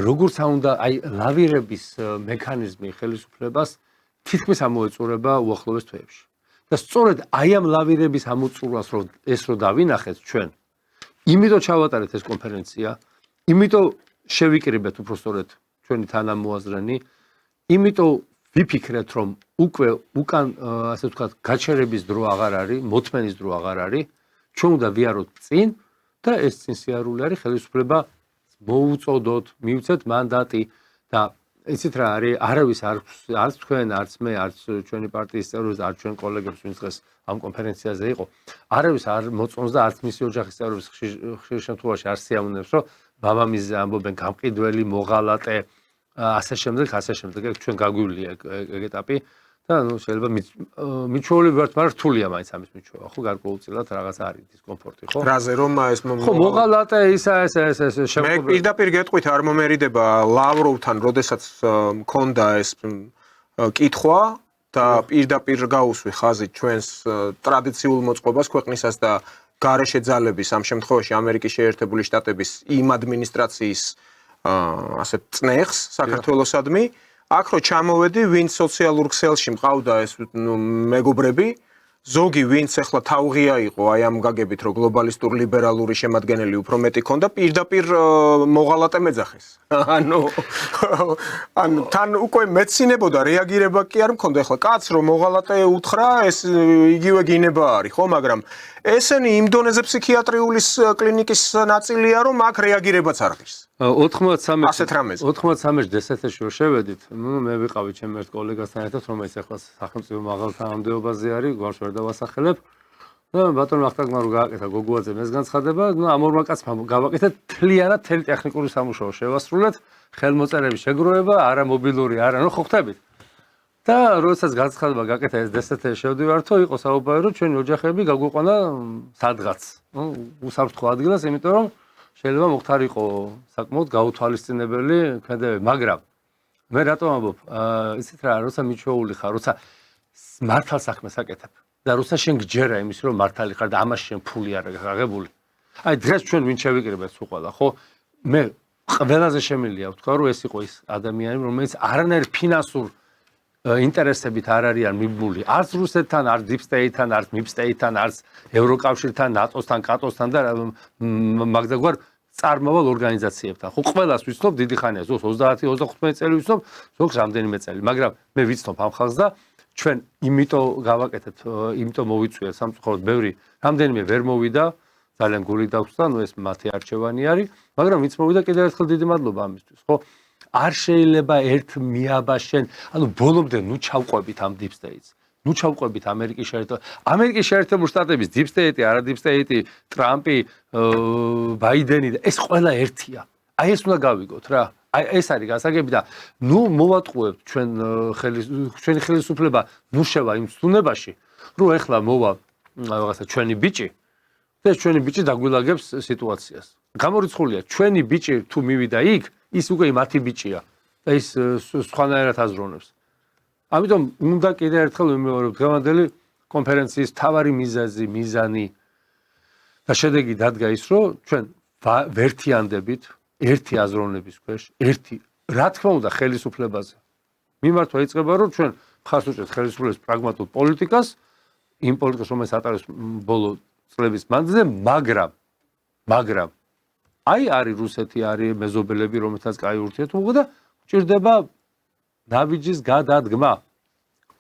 როგორც უნდა აი ლავირების მექანიზმი ხელისუფლებას თითქმის ამოეწურება უახლოეს თვეებში. და სწორედ აი ამ ლავირების ამოწურვას რომ ეს რო დავინახეთ ჩვენ, იმიტომ ჩავატარეთ ეს კონფერენცია, იმიტომ შევიკრიბეთ უფრო სწორედ ჩვენი თანამოაზრენი, იმიტომ ვიფიქრეთ რომ უკვე უკან ასე ვთქვათ გაჩერების დრო აღარ არის, მოთმენის დრო აღარ არის, ჩვენ უნდა ვიაროთ წინ და ეს წინ სიარული არის ხელისუფლება მოუწოდოთ, მივცეთ მანდატი და იცით რა არის, არავის არც თქვენ, არც მე, არც ჩვენი პარტიის წევრებს, არც ჩვენ კოლეგებს, ვინც დღეს ამ კონფერენციაზე იყო, არავის არ მოწონს და არც მისი ოჯახის წევრებს ხშირ შემთხვევაში არ სიამოვნებს, რომ მამამისზე ამბობენ გამყიდველი, მოღალატე, ასე შემდეგ, ჩვენ გაგვივლია ეგ ეტაპი და ნუ შეიძლება მიჩვეული ვართ, მაგრამ რთულია მაინც ამის მიჩვევა, ხო, გარკვეულწილად რაღაც არის დისკომფორტი, ხო? რაზე რომ ეს ხო, მოღალატე ისა ეს მე პირდაპირ გეტყვით არ მომერიდება ლავროვთან, როდესაც მქონდა ეს კითხვა და პირდაპირ გაუსვი ხაზი ჩვენს ტრადიციულ მოწყობას ქვეყნისას და გარეშე ძალების ამ შემთხვევაში ამერიკის შეერთებული შტატების იმ ადმინისტრაციის ასე წნეხს საქართველოსადმი აქ რო ჩამოვედი, ვინც სოციალურ ქსელში მყავდა ეს მეგობრები, ზოგი ვინც ახლა თავღია იყო აი ამ გაგებით, რომ გლობალისტურ ლიბერალური შემადგენელი უფრო მეტი ქონდა, პირდაპირ მოღალატე მეძახეს. ანუ თან უკვე მეცინებოდა რეაგირება კი არ მქონდა, ახლა კაც რომ მოღალატე უთხრა, ეს იგივე გინება არის, ხო, მაგრამ ესენი იმ დონეზე ფსიქიატრიული კლინიკის ნაწილია, რომ აქ რეაგირებაც არ ღირს. 93 დსთ-ში რო შევედით, ნუ მე ვიყავი ჩემ ერთ კოლეგასთან ერთად, რომელიც ახლა სახელმწიფო მაღალ თანამდებობაზე არის, გვარს ვერ დავასახელებ. ბატონო ახტაგმა რო გააკეთა გოგუაძე ეს განცხადება, ამ ორმა კაცმა გავაკეთეთ თლიანად თელი ტექნიკური სამუშაო შევასრულეთ, ხელმოწერების შეგროვება, არა მობილური, არა, ხო ხვდებით. და როდესაც განცხადება გაკეთა ეს DST შევდივართო, იყო საუბარი რომ ჩვენი ოჯახები გაგვიყვანა სადღაც. უსაფრთხო ადგილას, იმიტომ რომ შეიძლება მოხდარიყო საკმაოდ გაუთვალისწინებელი ქმედებები, მაგრამ მე რატომ ამბობ, იცით რა, როცა მიჩვეული ხარ, როცა მართალ საქმეს აკეთებ და როცა შენ გჯერა იმის რომ მართალი ხარ და ამას შენ ფული არ აღებული. აი დღეს ჩვენ ვინ შევიკრიბეთ სულ ყველა, ხო? მე ყველაზე შემიძლია ვთქვა რომ ეს იყო ის ადამიანი, რომელიც არანაირ ფინანსურ ინტერესებით არ არიან მიბმული არც რუსეთთან, არც Deep State-თან, არც Mip State-თან, არც ევროკავშირთან, ნატოსთან, კატოსთან და მაგდაგვარ წარმავალ ორგანიზაციებთან. ხო, ყველას ვიცნობ დიდი ხანია, ზოგს 30-35 წელი ვიცნობ, ზოგს რამდენიმე წელი, მაგრამ მე ვიცნობ ამ ხალხს და ჩვენ იმიტომ გავაკეთეთ, იმიტომ მოვიწვიეთ სამწუხაროდ ბევრი, რამდენიმე ვერ მოვიდა, ძალიან გული დაგვსვა, ნუ ეს მათი არჩევანი არის, მაგრამ ვინც მოვიდა კიდევ ერთხელ დიდი მადლობა ამისთვის, ხო? არ შეიძლება ერთ მიაბაშენ, ანუ ბოლომდე ნუ ჩავყვებით ამ Deep State-ს. ნუ ჩავყვებით ამერიკის შეერთებული შტატების Deep State-ი, არა Deep State-ი, ტრამპი, ბაიდენი და ეს ყველა ერთია. აი ეს უნდა გავიგოთ რა. აი ეს არის გასაგები და ნუ მოვატყუებთ ჩვენი ხელისუფლება ნუ შევა იმ ცდუნებაში, რომ ეხლა მოვა რაღაცა ჩვენი ბიჭი და ჩვენი ბიჭი დაგვილაგებს სიტუაციას. გამორიცხულია, ჩვენი ბიჭი თუ მივიდა იქ, ის უკვე მათი ბიჭია და ის სხვანაირად აზროვნებს. ამიტომ უნდა კიდევ ერთხელ ვიმეორებ, დღევანდელი კონფერენციის მთავარი მიზანი და შედეგი დადგა ის, რომ ჩვენ ვერთიანდებით ერთი აზროვნების ქვეშ, ერთი, რა თქმა უნდა, ხელისუფლებაზე. მიმართვა იწყება, რომ ჩვენ მხარს უჭერთ ხელისუფლების პრაგმატულ პოლიტიკას, იმ პოლიტიკას, რომელიც ატარებს ბოლო წლების მანძილზე, მაგრამ აი არის რუსეთი, არის მეზობელები, რომელთაც კაი ურთიერთობა და ჭირდება ნაბიჯის გადადგმა.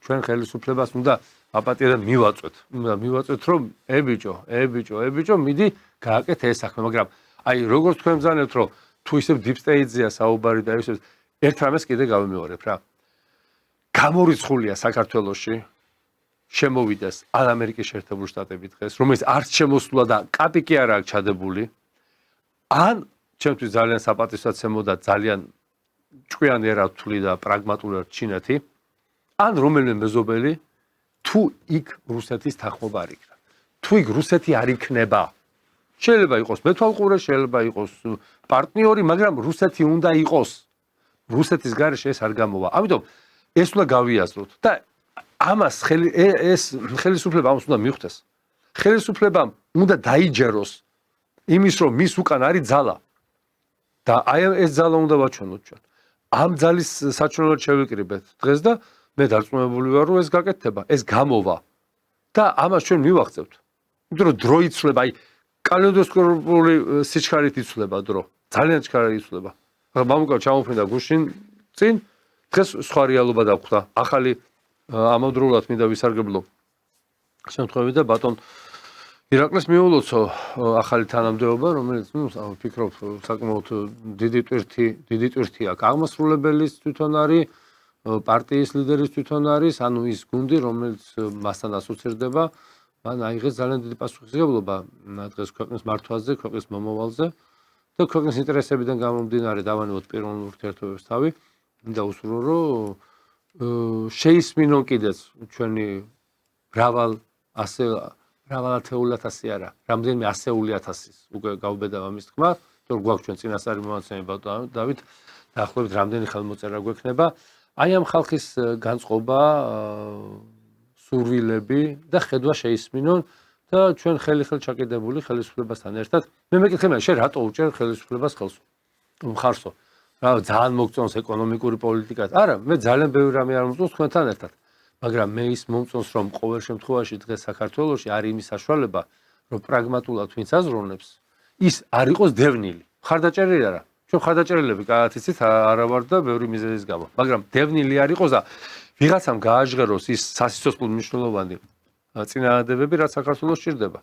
ჩვენ ხელისუფლებას უნდა აპატია და მივაწვეთ, რომ ებიჭო, მიდი გააკეთე ეს საქმე, მაგრამ აი როგორც თქვენ მგზავნებთ, რომ თუ ისევ Deep State-ზეა საუბარი და ისევ ერთ რამეს კიდე გავიმეორებ რა. გამორიცხულია საქართველოში შემოვიდეს ამერიკის შეერთებული შტატები დღეს, რომელიც არც შემოსულა და კაპიკი არ აქვს ჩადებული. ან ჩემთვის ძალიან საპატივსაცემო და ძალიან ჭკვიანი რა ვთვლი და პრაგმატულად ჩინეთი, ან რომელიმე მეზობელი თუ იქ რუსეთის თანხმობა არ იქნება. თუ იქ რუსეთი არ იქნება. შეიძლება იყოს მეთვალყურე, შეიძლება იყოს პარტნიორი, მაგრამ რუსეთი უნდა იყოს. რუსეთის გარეშე ეს არ გამოვა. ამიტომ ეს უნდა გავიაზროთ და ამას ეს ხელისუფლება ამას უნდა მიხვდეს. ხელისუფლებამ უნდა დაიჯეროს იმის რომ მის უკან არის ძალა და აი ეს ძალა უნდა ვაჩვენოთ ჩვენ. ამ ძალის საჩვენებლად შევიკრიბეთ დღეს და მე დარწმუნებული ვარ რომ ეს გაკეთდება, ეს გამოვა და ამას ჩვენ მივახცევთ. იმიტომ რომ დრო იცვლება, აი კალენდროსკოპული სიჩქარით იცვლება დრო. ძალიან ჩქარით იცვლება. მამუკა ჩამოფრინდა გუშინ წინ, დღეს სხვა რეალობა დაგვხვდა. ახალი ამავდროულად მინდა ვისარგებლო შემთხვევით და ბატონ ირაკლეს მიულოცო ახალი თანამდებობა, რომელიც ვფიქრობ საკმაოდ დიდი ტვირთი აქვს. აღმასრულებელის თვითონ არის, პარტიის ლიდერის თვითონ არის, ანუ ის გუნდი, რომელიც მასთან ასოცირდება, მან აიღეს ძალიან დიდი პასუხისმგებლობა დღეს ქვეყნის მართვაზე, ქვეყნის მომავალზე და ქვეყნის ინტერესებიდან გამომდინარე დავანებოთ პიროვნულ ურთიერთობებს თავი. მინდა უსურვო, რომ შეისმინონ კიდეც ჩვენი მრავალათეულათასი არა, რამდენიმე ასეული ათასის უკვე გავბედავ ამის თქმა, რომ გვაქვს ჩვენ წინასწარი მომაცემი ბატონ დავით, დაახლოებით რამდენი ხელმოწერა გვექნება. აი ამ ხალხის განწყობა, სურვილები და ხედვა შეისმინონ და ჩვენ ხელი-ხელ ჩაკიდებული ხელისუფლებასთან ერთად. მე მეკითხე, შენ რატო უჭერ ხელისუფლებას ხელს? მხარსო. რა ძალიან მოგწონს ეკონომიკური პოლიტიკაც. არა, მე ძალიან ბევრი რამე არ მომწონს თქვენთან ერთად. მაგრამ მე ის მომწონს, რომ ყოველ შემთხვევაში დღეს საქართველოში არის იმის საშუალება, რომ პრაგმატულად ვინც აზროვნებს, ის არ იყოს დევნილი. მხარდაჭერილი არა. ჩვენ მხარდაჭერილები კარგად იცით, არა ვარ და ბევრი მიზეზის გამო. მაგრამ დევნილი არ იყოს და ვიღაცამ გააჟღეროს ის სასიცოცხლო მნიშვნელოვანი წინააღმდეგობები, რაც საქართველოს ჭირდება.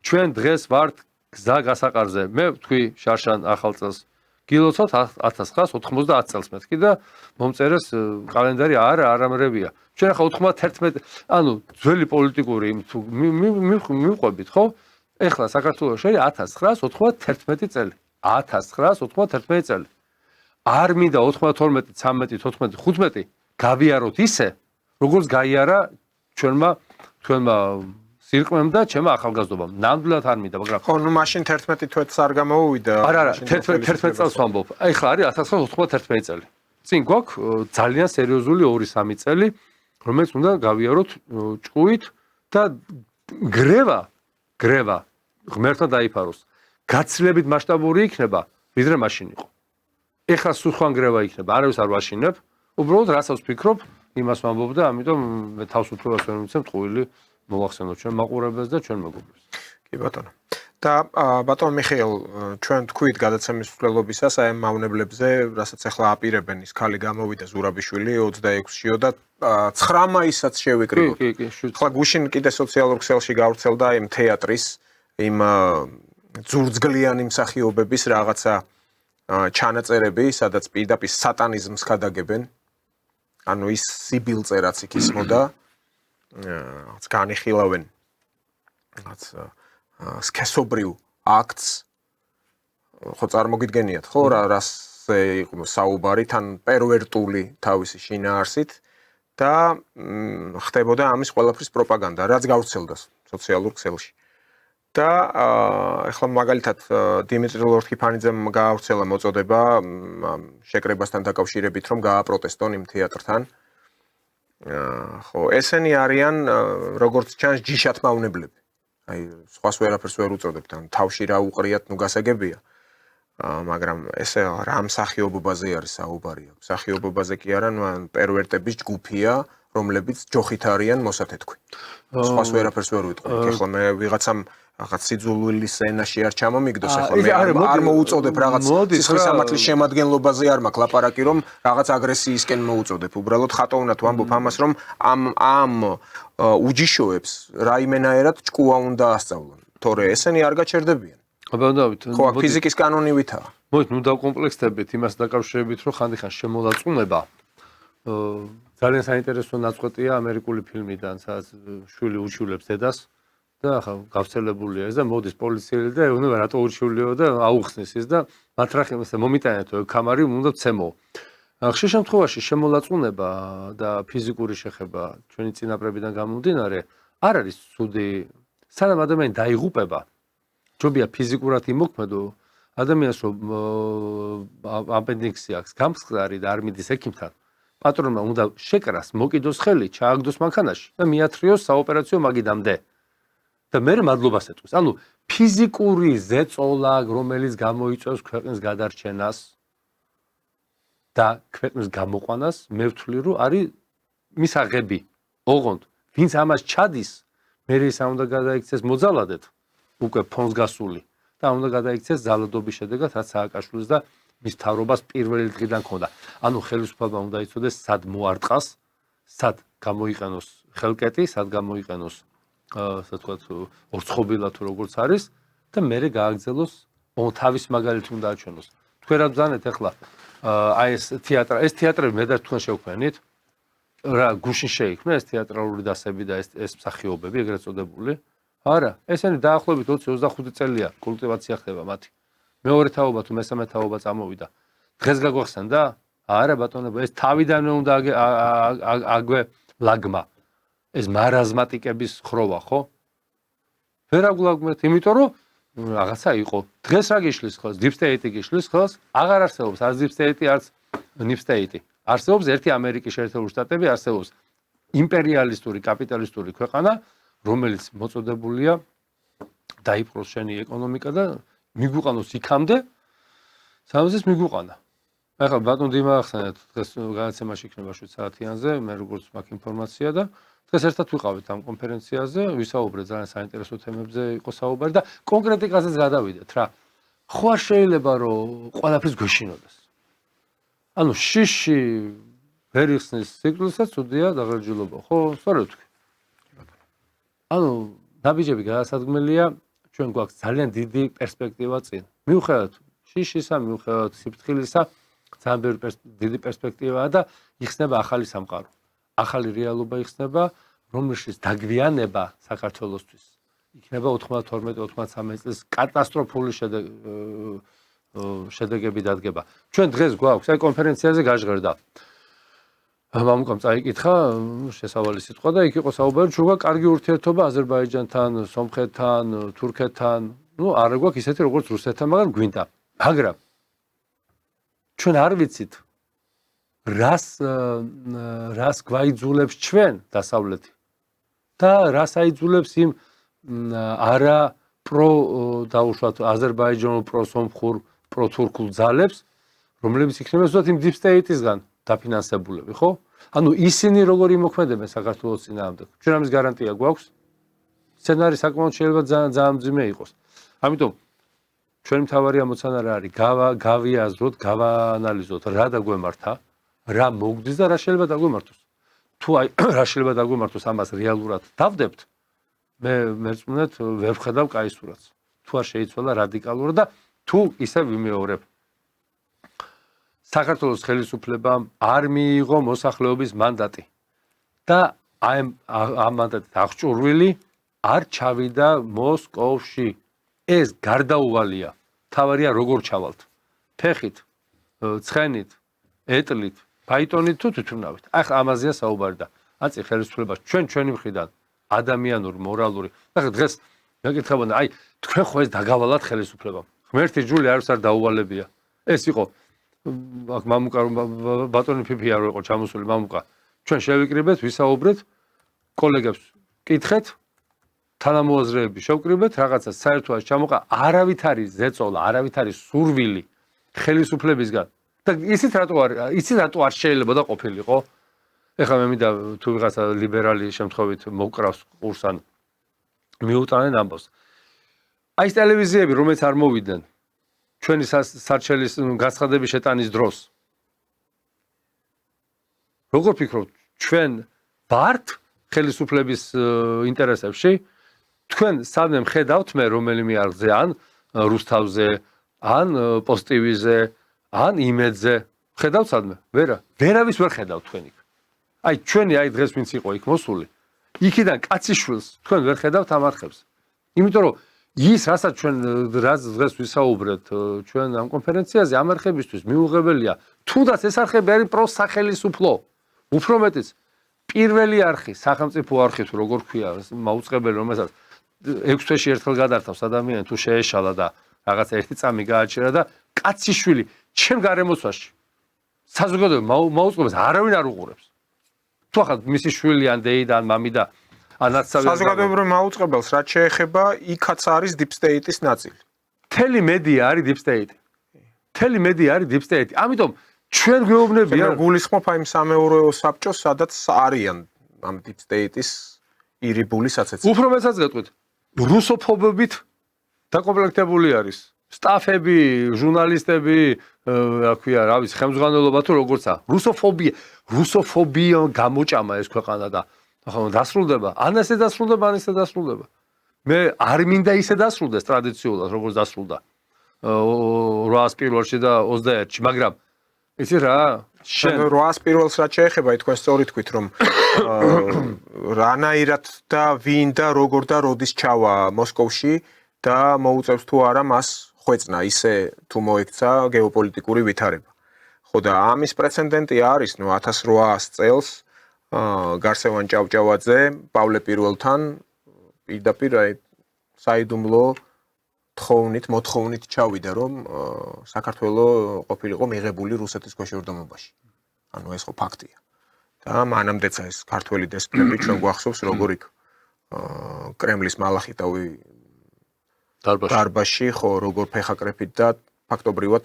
ჩვენ დღეს ვართ გზა გასაყარზე. მე ვთქვი შარშან ახალ წელს გილოცავთ 1990 წელს მეთქი და მომწერეს კალენდარი არამრებია. ჩვენ ახლა 91 ანუ ძველი პოლიტიკური მივყვებით, ხო? ეხლა საქართველოს შე 1991 წელი. 1991 წელი. არ მინდა 92, 13, 14, 15 გავიაროთ ისე, როგორც გაიარა ჩვენმა სირყმემ და ჩემმა ახალგაზრდობამ. ნამდვილად არ მინდა, მაგრამ ხო, ნუ მაშინ 11 თვეც არ გამოუვიდა. არა, 11 წელს ვამბობ. ეხლა არის 1991 წელი. წინ გვაქვს ძალიან სერიოზული 2-3 წელი, რომელიც უნდა გავიაროთ ჭკუით და გრევა ღმერთმა დაიფაროს. გაცილებით მასშტაბური იქნება, ვიდრე მაშინ იყო. ეხლა სულ გრევა იქნება, არავის არ ვაშინებ. უბრალოდ რასაც ვფიქრობ, იმას ვამბობ და ამიტომ მე თავს უფლებას ვერ მიცემ ტყუილი მოვახსენოთ ჩვენ მაყურებელს და ჩვენ მეგობრებს. კი ბატონო. და ბატონო მიხეილ, ჩვენ თქვით გადაცემის მსვლელობისას აი ამ მავნებლებზე, რასაც ახლა აპირებენ ის ქალი გამოვიდა ზურაბიშვილი 26-იო და 9 მაისსაც შევიკრიბოთ. კი. ახლა გუშინ კიდე სოციალურ ქსელში გავრცელდა იმ თეატრის, იმ ძურძგლიანი მსახიობების რაღაცა ჩანაწერები, სადაც პირდაპირ სატანიზმს ქადაგებენ. ანუ ის სიბილწე რაც იქ ისმოდა, რაღაც განიხილავენ რაღაც სქესობრივ აქტს. ხო წარმოგიდგენიათ, ხო, რასზე იყო საუბარი, თან პერვერტული თავისი შინაარსით და ხდებოდა ამის ყველაფრის პროპაგანდა, რაც გავრცელდა სოციალურ ქსელში. და ახლა მაგალითად დიმიტრი ლორთქიფანიძემ გაავრცელა მოწოდება შეკრებასთან დაკავშირებით, რომ გააპროტესტონ იმ თეატრთან. ხო, ესენი არიან როგორც ჩანს ჯიშათ მავნებლები. აი, სხვას ვერაფერს ვერ უწოდებთ, ან თავში რა უყრიათ, ნუ გასაგებია. მაგრამ ესე რა მსახიობობაზე არის საუბარი? მსახიობობაზე კი არა, ნუ პერვერტების ჯგუფია, რომლებიც ჯოხით არიან მოსათეთქვი. სხვას ვერაფერს ვერ ვიტყვი. ეხლა მე ვიღაცამ რაღაც სიძულვილის ენაში არ ჩამომიგდოს ახლა მე არ მოუწოდებ რაღაც სისხლის სამართლის შემადგენლობაზე არ მაქვს ლაპარაკი რომ რაღაც აგრესიისკენ მოუწოდებ უბრალოდ ხატოვნად ვამბობ ამას რომ ამ უჯიშოებს რაიმენაერად ჭკუა უნდა ასწავლონ თორე ესენი არ გაჩერდებიან ხო ფიზიკის კანონივითაა მოით ნუ დავკომპლექსდებით იმას დაკავშირებით რომ ხანდახან შემოლაწუნება ძალიან საინტერესო ნაწყვეტია ამერიკული ფილმიდან სადაც შვილი უჩივლებს დედას და ახლა გავცელებულია ეს და მოდის პოლიციელი და ეუბნება რატო ურჩიულიო და აუხსნის ის და მათ რა მომიტანეთ კამარი უნდა ცემო. ხშირ შემთხვევაში შემოლაწუნება და ფიზიკური შეხება ჩვენი წინაპრებიდან გამომდინარე არ არის ცუდი სანამ ადამიანი დაიღუპება ჯობია ფიზიკურად იმოქმედო ადამიანს რომ აპენდიქსი აქვს გამსხარი და არ მიდის ექიმთან პატრონმა უნდა შეკრას მოკიდოს ხელი ჩააგდოს მანქანაში და მიათრიოს საოპერაციო მაგიდამდე და მე მადლობას ეტყვის. ანუ ფიზიკური ზეწოლა, რომელიც გამოიწვევს ქვეყნის გადარჩენას და ქვეყნის გამოყვანას, მე ვთვლი, რომ არის მისაღები. ოღონდ, ვინც ამას ჩადის, მე ის უნდა გადაიქცეს მოძალადეთ, უკვე ფონს გასული და უნდა გადაიქცეს ზალადობის შედეგად, რაც სააკაშვილის და მის მთავრობას პირველი დღიდან ჰქონდა. ანუ ხელისუფლება უნდა იცოდეს, სად მოარტყას, სად გამოიყენოს ხელკეტი, სად გამოიყენოს ასე ვთქვათ, ორცხობილა თუ როგორც არის და მერე გააგრძელოს თავის მაგალითი უნდა აჩვენოს. თქვენ რა ბრძანეთ ახლა აი ეს თეატრები მე და თქვენ შევქმნით რა გუშინ შეიქმნა ეს თეატრალური დასები და ეს მსახიობები ეგრეთ წოდებული? არა, ესენი დაახლოებით 20-25 წელია კულტივაცია ხდება მათი. მეორე თაობა თუ მესამე თაობა წამოვიდა. დღეს გაგვახსენდა? არა ბატონებო, ეს თავიდანვე უნდა აგვე ლაგმა. ეს მარაზმატიკების ხროვა, ხო? ვერ აგვლაგმეთ, იმიტომ რომ რაღაცა იყო. დღეს რა გიშლის ხოლმე? Deep State გიშლის ხოლმე? აღარ არსებობს არც Deep State, არც Deep State. არსებობს ერთი ამერიკის შეერთებული შტატები, არსებობს იმპერიალისტური, კაპიტალისტური ქვეყანა, რომელიც მოწოდებულია დაიპყროს შენი ეკონომიკა და მიგვიყვანოს იქამდე, სამზეს მიგვიყვანა. ახლა ბატონ დიმა ახსენეთ, დღეს განაცემაში იქნება 7 საათიანზე, მე როგორც მაქვს ინფორმაცია და დღეს ერთად ვიყავით ამ კონფერენციაზე, ვისაუბრეთ ძალიან საინტერესო თემებზე იყო საუბარი და კონკრეტიკაზეც გადავიდეთ რა. ხო არ შეიძლება რომ ყველაფერს გვეშინოდეს. ანუ შიში ვერ იხსნის ციკლსაც უდია დაღერჯილობა, ხო? სწორედ თქვი. ანუ ნაბიჯები გადასადგმელია, ჩვენ გვაქვს ძალიან დიდი პერსპექტივა წინ. მიუხედავად თიშისა, მიუხედავად სიფრთხილისა, ძალიან დიდი პერსპექტივაა და იხსნება ახალი სამყარო. ახალი რეალობა იხსნება, რომელშიც დაგვიანება საქართველოსთვის იქნება 92-93 წლის კატასტროფული შედეგები დადგება. ჩვენ დღეს გვაქვს აი კონფერენციაზე გაჟღერდა. მამუკამ წაიკითხა შესავალი სიტყვა და იქ იყო საუბარი, ჩვენ გვაქვს კარგი ურთიერთობა აზერბაიჯანთან, სომხეთთან, თურქეთთან. არ გვაქვს ისეთი როგორც რუსეთთან, მაგრამ გვინდა. მაგრამ ჩვენ არ ვიცით რას გვაიძულებს ჩვენ დასავლეთი და რას აიძულებს იმ არა დაუშვათ აზერბაიჯანულ პროსომხურ პროთურქულ ძალებს, რომლებიც იქნება ზუსტად იმ deep state-ისგან დაფინანსებულები, ხო? ანუ ისინი როგორ იმოქმედებენ საქართველოს წინააღმდეგ. ჩვენ ამის გარანტია გვაქვს. სცენარი საკმაოდ შეიძლება ძალიან მძიმე იყოს. ამიტომ ჩვენი მთავარი ამოცანა რა არის? გავიაზროთ, გავაანალიზოთ რა დაგვემართა, რა მოგდის და რა შეიძლება დაგვემართოს. თუ აი რა შეიძლება დაგვემართოს ამას რეალურად დავდებთ, მე მერწმუნეთ ვერ ვხედავ კაი სურათს. თუ არ შეიცვალა რადიკალურად და თუ ისე ვიმეორებ. საქართველოს ხელისუფლებამ არ მიიღო მოსახლეობის მანდატი და აი ამ მანდატით აღჭურვილი არ ჩავიდა მოსკოვში. ეს გარდაუვალია. თავარია როგორ ჩავალთ. ფეხით, ცხენით, ეტლით, ფაიტონით თუ თვითმფრინავით. ახლა ამაზეა საუბარი და აწი ხელისუფლებას ჩვენი მხრიდან ადამიანური, მორალური. ახლა დღეს მეკითხებოდა, აი თქვენ ხო ეს დაგავალათ ხელისუფლებამ. ღმერთი ჯული არც არ დაუვალებია. ეს იყო აქ მამუკა ბატონი ფიფია რო იყო ჩამოსული მამუკა. ჩვენ შევიკრიბეთ, ვისაუბრეთ, კოლეგებს კითხეთ, თანამოაზრეები შევკრიბეთ, რაღაცა საერთოდ ჩამოყა, არავით არის ზეწოლა, არავით არის სურვილი ხელისუფლებისგან. და ისიც რატო არ შეიძლება და ყოფილიყო? ეხლა მე მინდა თუ ვიღაცა ლიბერალი შემთხვევით მოკრავს ყურს ან მიუტანენ ამბავს. აი ეს ტელევიზიები, რომელიც არ მოვიდნენ ჩვენი სარჩელის განცხადების შეტანის დროს. როგორ ფიქრობთ, ჩვენ ვართ ხელისუფლების ინტერესებში? თქვენ სადმე მხედავთ მე რომელიმე არხზე ან რუსთავზე, ან პოზიტივიზე, ან იმედზე. ხედავთ სადმე? ვერა. ვერავის ვერ ხედავთ თქვენ იქ. აი ჩვენი აი დღეს ვინც იყო იქ მოსული, იქიდან კაციშვილს თქვენ ვერ ხედავთ ამ არხებს. იმიტომ რომ ის რასაც ჩვენ დღეს ვისაუბრეთ ჩვენ ამ კონფერენციაზე ამ არხებისთვის მიუღებელია, თუნდაც ეს არხები არის პროსახელისუფლო. უფრო მეტიც პირველი არხი, სახელმწიფო არხი თუ როგორ ქვია, მაუწყებელი რომელსაც 6 თვეში ერთხელ გადართავს ადამიანი თუ შეეშალა და რაღაც ერთი წამი გააჩერა და კაციშვილი ჩემ გარემოცვაში საზოგადოება მაუწყებელს არავინ არ უყურებს. თუ ახლა მისი შვილი ან დეიდა ან მამი და საზოგადოებრივ მაუწყებელს რაც შეეხება, იქაც არის deep state-ის ნაწილი. მთელი მედია არის deep state. მთელი მედია არის deep state. ამიტომ ჩვენ გვეუბნებია გულისხმობ აი სამეურვეო საბჭოს, სადაც არიან ამ deep state-ის ირიბული საცეცი. უფრო მეცაც გეტყვით. რუსოფობებით დაკომპლექტებული არის. სტაფები, ჟურნალისტები, რა ქვია, რა ვიცი, ხელმძღვანელობა თუ როგორცა. რუსოფობია გამოჭამა ეს ქვეყანა და ახლა დასრულდება. ან ესე დასრულდება, ან ესე დასრულდება. მე არ მინდა ისე დასრულდეს ტრადიციულად, როგორც დასრულდა 801-ში და 21-ში, მაგრამ იცი რა? შენ 801-ს რაც შეეხება, თქვენ სწორი თქვით, რომ რანაირად და ვინ და როგორ და როდის ჩავა მოსკოვში და მოუწევს თუ არა მას ხვეწნა, ისე თუ მოექცა გეოპოლიტიკური ვითარება. ხო და ამის პრეცედენტი არის, 1800 წელს გარსევან ჭავჭავაძე პავლე პირველთან პირდაპირ საიდუმლო მოთხოვნით ჩავიდა, რომ საქართველოს ყოფილიყო მიღებული რუსეთის ქვეშევრდომობაში. ანუ ეს ხო ფაქტია. და მანამდეც ეს ქართველი დესპოტები ჩვენ გვახსოვს, როგორ იქ კრემლის მალახიტავი დარბაზში ხო როგორ ფეხაკრეფით და ფაქტობრივად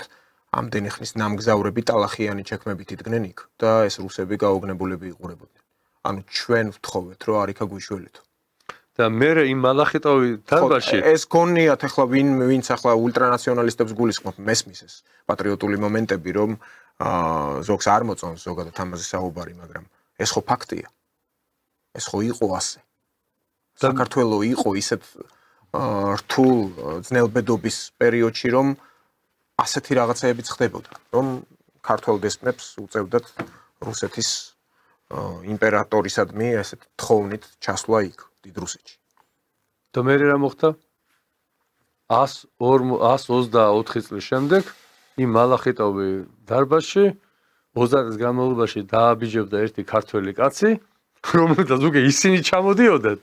ამდენი ხნის ნამგზავრები ტალახიანი ჩექმებით იდგნენ იქ და ეს რუსები გაოგნებულები იყურებოდნენ. ანუ ჩვენ ვთხოვეთ, რომ არ იქა გვიშველეთო. და მე იმ მალახიტავი დარბაზში ეს გონიათ ახლა ვინც ახლა ულტრანაციონალისტებს გულისხმობ მესმის ეს პატრიოტული მომენტები, რომ ზოგს არ მოწონს ზოგადად ამაზე საუბარი, მაგრამ ეს ხო ფაქტია. ეს ხო იყო ასე. საქართველოს იყო ისეთ რთულ ძნელბედობის პერიოდში, რომ ასეთი რაღაცეებიც ხდებოდა, რომ ქართველ დესპნებს უწევდათ რუსეთის იმპერატორისადმი ესეთ თხოვნით ჩასვლა იქ დიდ რუსეთში. და მე რა მოხდა? 124 წლის შემდეგ იმ მალახიტოვი დარბაზში 30 წლის განმავლობაში დააბიჯებდა ერთი ქართველი კაცი, რომელთაც უკვე ისინი ჩამოდიოდნენ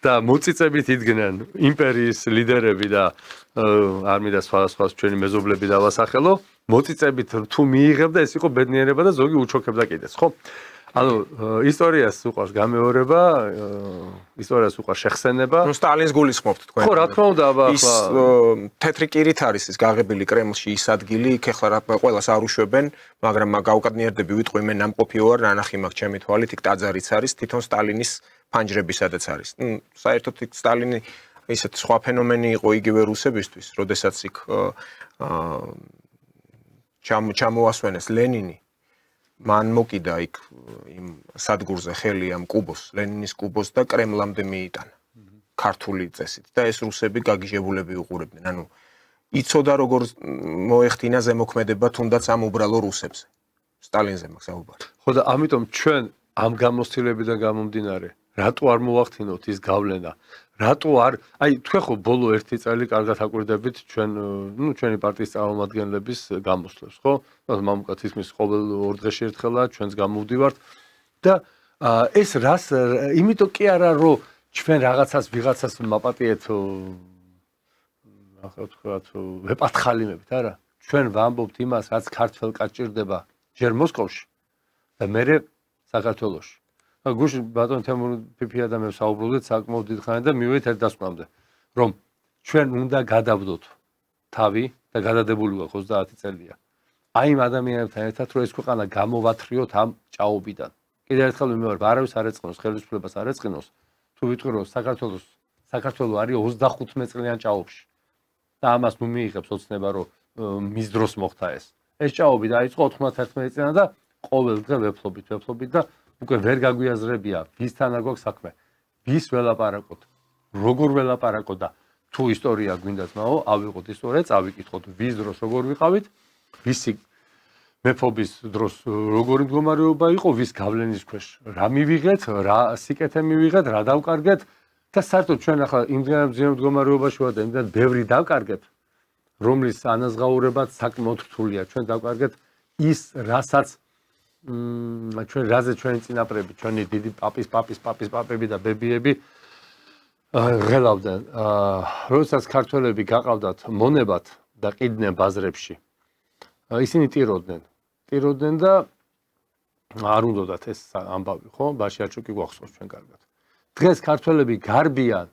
და მოწიწებით იდგნენ იმპერიის ლიდერები და არ მინდა სხვა ჩვენი მეზობლები დავასახელო, მოწიწებით თუ მიიღებდა ეს იყო ბედნიერება და ზოგი უჩოქებდა კიდეც, ხო? ანუ ისტორიას უყვარს გამეორება, ისტორიას უყვარს შეხსენება. ნუ სტალინს გულისხმობთ თქვენ. ხო, რა თქმა უნდა, აბა ის თეთრი კირით არის ის გაღებილი კრემლში ის ადგილი, იქ ახლა რა ყველას არ უშვებენ, მაგრამ გავუკადნიერდები ვიტყვი მე ნამყოფი ვარ, ნანახი მაქვს ჩემი თვალით, იქ ტაძარიც არის, თვითონ სტალინის ფანჯრები სადაც არის. ნუ საერთოდ იქ სტალინი ისეთ სხვა ფენომენი იყო იგივე რუსებისთვის, როდესაც იქ ჩამოასვენეს ლენინი. მან მოკიდა იქ იმ სადგურზე ხელი ამ კუბოს, ლენინის კუბოს და კრემლამდე მიიტანა. ქართული წესით და ეს რუსები გაგიჟებულები უყურებდნენ. ანუ იცოდა როგორ მოეხდინა ზემოქმედება თუნდაც ამ უბრალო რუსებზე. სტალინზე მაქვს საუბარი. ხო და ამიტომ ჩვენ ამ გამოცდილებიდან გამომდინარე, რატო არ მოვახდინოთ ის გავლენა? რატო არ, აი თქვენ ხო ბოლო 1 წელი კარგად აკვირდებით ჩვენი პარტიის წარმომადგენლების გამოსვლებს, ხო? მამუკაც ისმის ყოველ 2 დღეში ერთხელა ჩვენს გამოვდივართ და ეს რას, იმიტომ კი არა რომ ჩვენ ვიღაცას მაპატიეთ ახლა ვთქვათ, ვეპათხალიმებით, არა. ჩვენ ვამბობთ იმას, რაც ქართველკაც ჭირდება ჯერ მოსკოვში და მერე საქართველოში. გუშინ ბატონ თემურ ფიფია და მე საუბრობდით საკმაოდ დიდხანი და მივედით ერთ დასკვნამდე, რომ ჩვენ უნდა გადავდოთ თავი და გადადებული ვართ 30 წელია. აი იმ ადამიანებთან ერთად რომ ეს ქვეყანა გამოვათრიოთ ამ ჭაობიდან. კიდევ ერთხელ ვიმეორებ, არავის არ ეწყინოს, ხელისუფლებას არ ეწყინოს, თუ ვიტყვი რომ საქართველო არის 35 წლიან ჭაობში. და ამას ნუ მიიღებს ოცნება რომ მის დროს მოხდა ეს. ეს ჭაობი დაიწყო 91 წლიდან და ყოველ დღე ვეფლობით და უკვე ვერ გაგვიაზრებია ვისთან არ გვაქვს საქმე, ვის ველაპარაკოთ, როგორ ველაპარაკოთ და თუ ისტორია გვინდათ მაო, ავიღოთ ისტორია, წავიკითხოთ ვის დროს როგორ ვიყავით, ვისი მეფობის დროს როგორი მდგომარეობა იყო, ვის გავლენის ქვეშ რა მივიღეთ, რა სიკეთე მივიღეთ, რა დავკარგეთ და საერთოდ ჩვენ ახლა იმდენად მდგომარეობაში ვართ და იმდენად ბევრი დავკარგეთ, რომლის ანაზღაურებაც საკმაოდ რთულია. ჩვენ დავკარგეთ ის, რასაც ჩვენ რაზე ჩვენი წინაპრები, ჩვენი დიდი პაპები და ბებიები ღელავდნენ. როდესაც ქართველები გაყავდათ მონებად და ყიდნენ ბაზრებში, ისინი ტიროდნენ და არ უნდათ ეს ამბავი, ხო? ბაშიაჩუკი გვახსოვს ჩვენ კარგად. დღეს ქართველები გარბიან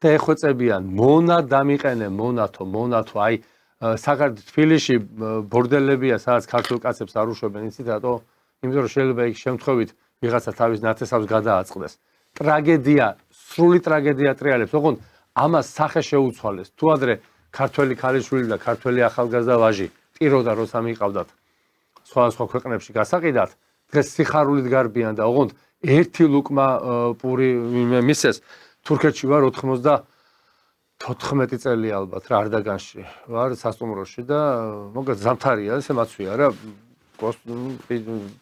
და ეხვეწებიან მონა დამიყენე, მონათო, აი საქართველოს თბილისში ბორდელებია, სადაც ქართულ კაცებს არ უშვებენ, იცით რატო? იმიტომ რომ შეიძლება იქ შემთხვევით ვიღაცა თავის ნათესავს გადააწყდეს. ტრაგედია, სრული ტრაგედია ტრიალებს, ოღონდ ამას სახე შეუცვალეს. თუ ადრე ქართველი ქალიშვილი და ქართველი ახალგაზრდა ვაჟი ტიროდა როცა მიყავდათ სხვა ქვეყნებში გასაყიდად, დღეს სიხარულით გარბიან და ოღონდ ერთი ლუკმა პური მისეს თურქეთში ვარ 94 წელი ალბათ რა არდაგანში ვარ სასტუმროში და მოკლედ ზამთარია ესე მაცვია რა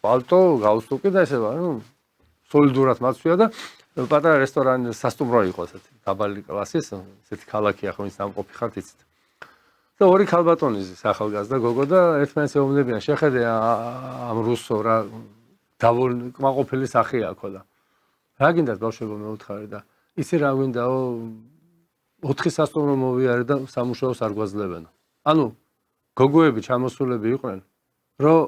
პალტო გაუსტუკი და ესე ვარ სოლიდურად მაცვია და პატარა რესტორანი სასტუმრო იყო ესეთი დაბალი კლასის ესეთი ქალაქია ხო ის სამყოფი ხართ იცით და ორი ქალბატონიზის ახალგაზრდა გოგო და ერთმანეთს ეუბნებიან შეხედე ამ რუსო რა კმაყოფილი სახეა ხო და რა გინდათ ბავშვებო მეუთხარი და იცი რა გვინდაო 4 სასტუმრო მოვიარე და სამუშაოს არ გვაძლევენ ანუ გოგოები ჩამოსულები იყვნენ რომ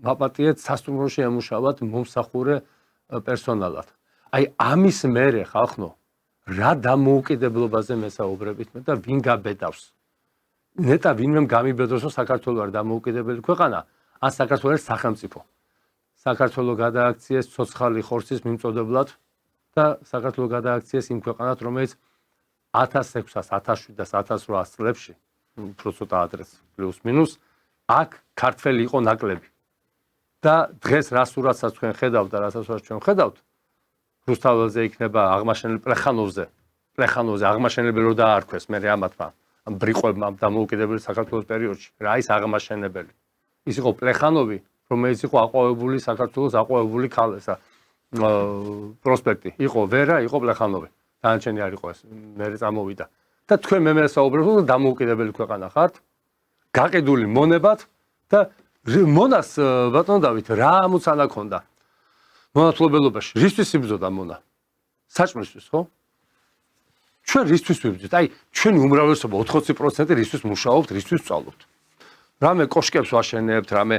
მაპატიეთ სასტუმროში ემუშავათ მომსახურე პერსონალად აი ამის მერე ხალხნო რა დამოუკიდებლობაზე მესაუბრებით მე და ვინ გაბედავს ნეტა ვინმე გამიბედოს რომ საქართველოს არ დამოუკიდებელი ქვეყანა ან საქართველოს სახელმწიფო საქართველოს გადააქციეს ცოცხალი ხორცის მიმწოდებლად და საქართველოს გადააქციეს იმ ქვეყანად რომელიც 1600-1700 წლებში უფრო ცოტა ადრეს პლუს მინუს აქ ქართველი იყო ნაკლები და დღეს რა სურათსაც თქვენ ხედავთ და რასაც ჩვენ ხედავთ რუსთაველზე იქნება აღმაშენებელი პლეხანოვზე აღმაშენებელი რო დაარქვეს მე ამათმა ბრიყვებმა დამოუკიდებელი საქართველოს პერიოდში რა ის აღმაშენებელი ის იყო პლეხანოვი რომელიც იყო აყვავებული საქართველოს აყვავებული ქალესა პროსპექტი იყო ვერა იყო პლეხანოვი დანარჩენი არ იყო ეს მე წამოვიდა და თქვენ მე საუბრობთ რომ დამოუკიდებელი ქვეყანა ხართ გაყიდული მონებად და მონას ბატონო დავით რა ამოცანა ქონდა მონათლობელობაში რისთვის იბრძოდა მონა საჭმელისთვის ხო ჩვენ რისთვის ვიბრძვით აი ჩვენი უმრავლესობა 80% რისთვის მუშაობთ რისთვის ვწავლობთ რამე კოშკებს ვაშენებთ რამე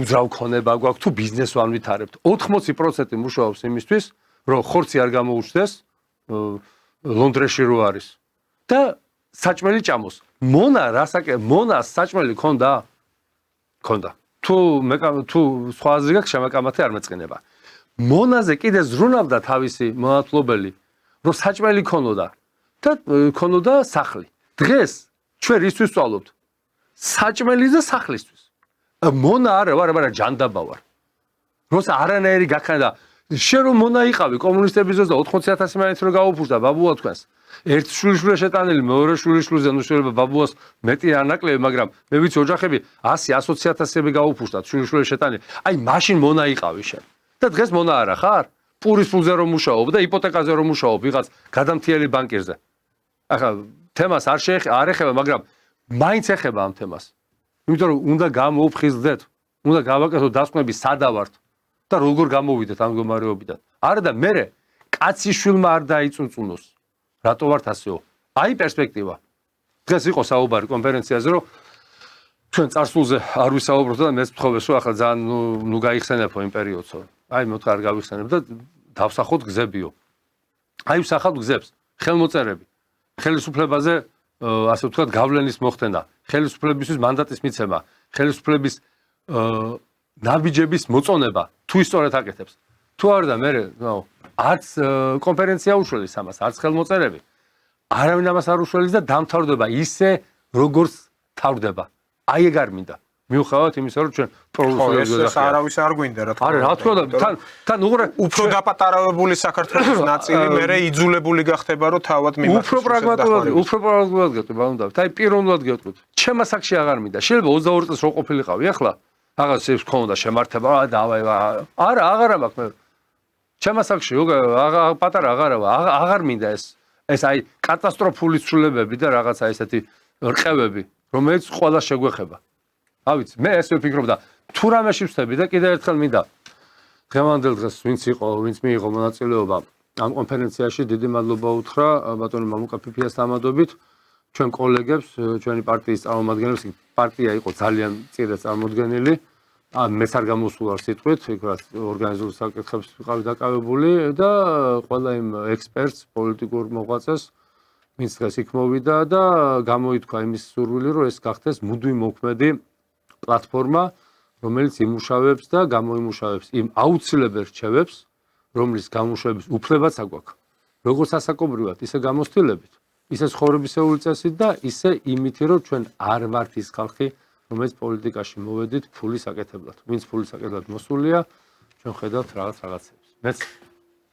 უძრავ ქონება გვაქვს თუ ბიზნეს ვანვითარებთ 80% მუშაობს იმისთვის რომ ხორცი არ გამოუჩნდეს ლონდრეში რო არის და საჭმელი ჭამოს მონა მონას საჭმელი ქონდა თუ სხვა აზრი გაქვს შემაკამათე არ მეწყინება მონაზე კიდე ზრუნავდა თავისი მონათლობელი რომ საჭმელი ქონოდა და ქონოდა სახლი დღეს ჩვენ რისთვის ვწავლობთ საჭმელის და სახლისთვის მონა არა ჯანდაბა ვარ როცა არანაირი გაქანდა შენ რომ მონა იყავი კომუნისტების დროს და 80,000 მაინც რო გაუფუძდა ბაბუა თქვენს ერთ შვილიშვილზე შეტანილი მეორე შვილიშვილზე ნუ შეიძლება ბაბუას მეტი არ ნაკლები მაგრამ მე ვიცი ოჯახები 100-120,000-ები გაუფუძდათ შვილიშვილზე შეტანილი აი მაშინ მონა იყავი შენ და დღეს მონა არა ხარ პურის ფულზე რომ მუშაობ და იპოთეკაზე რომ მუშაობ ვიღაც გადამთიელი ბანკირზე ახლა თემას არ ეხება მაგრამ მაინც ეხება ამ თემას იმიტომ რომ უნდა გამოუფხიზდეთ უნდა გავაკეთოთ დასკვნები სადა ვართ და როგორ გამოვიდეთ ამ მდგომარეობიდან არა და მე კაციშვილმა არ დაიწუნწუნოს რატო ვართ ასეო აი პერსპექტივა დღეს იყო საუბარი კონფერენციაზე რომ ჩვენ წარსულზე არ ვისაუბროთ და მეც ვთხოვეს რომ ახლა ძალიან ნუ გაიხსენებო იმ პერიოდსო აი მოთხრა არ გავიხსენებ და დავსახოთ გზებიო აი ვსახავთ გზებს ხელმოწერები ხელისუფლებაზე ასე ვთქვათ გავლენის მოხდენა ხელისუფლებისთვის მანდატის მიცემა ხელისუფლების ნაბიჯების მოწონება თუ ისტორიად აკეთებს თუ არ და მე არც კონფერენცია უშველის ამას არც ხელმოწერები არავინ ამას არ უშველის და დამთავრდება ისე როგორც თავდება აი ეგ არ მინდა მიუხედავად იმისა რომ ჩვენ პროუსულებს არავის არ გვინდა რა თქმა არა რა თქმა უნდა თან უყურე უფრო დაპატარავებული საქართველოს ნაწილი მე იძულებული გახდება რომ თავად მიმართოს უფრო პრაგმატულად გეტყვი ბანუ დავით აი პიროვნულად გეტყვი ჩემ ასაკში აღარ მინდა შეიძლება 22 წელს რო ყოფილიყავი ახლა რაღაც ის ქონდა შემართება დავაი არა აღარა მაქვს მე ჩემ ასაკში პატარა აღარ მინდა ეს აი კატასტროფული ცვლილებები და რაღაცა ესეთი რყევები რომელიც ყველა შეგვეხება ავიც მე ესე ვფიქრობ და თუ რამეში ვწები და კიდევ ერთხელ მინდა დღევანდელ დღეს ვინც მიიღო მონაწილეობა ამ კონფერენციაში დიდი მადლობა უთხრა ბატონი მამუკა ფიფიას დამადობით ჩვენ კოლეგებს ჩვენი პარტიის წარმომადგენლებს პარტია იყო ძალიან მწირე წარმოდგენილი მეც არ გამოსულა სიტყვით იქ რა ორგანიზებული საკითხებს ვიყავი დაკავებული და ყველა იმ ექსპერტს პოლიტიკურ მოღვაწეს ვინც დღეს იქ მოვიდა და გამოითქვა იმის სურვილი რომ ეს გახდეს მუდმივ მოქმედი პლატფორმა რომელიც იმუშავებს და გამოიმუშავებს იმ აუცილებელ რჩევებს რომლის გამოშვების უფლებაც აგვაქვს როგორც ასაკობრივად ისე გამოცდილებით ისე ცხოვრებისეული წესით და ისე იმითი რომ ჩვენ არ ვართ ის ხალხი რომელიც პოლიტიკაში მოვედით ფულის აკეთებლად ვინც ფულის აკეთებლად მოსულია ჩვენ ხედავთ რაღაცებს მეც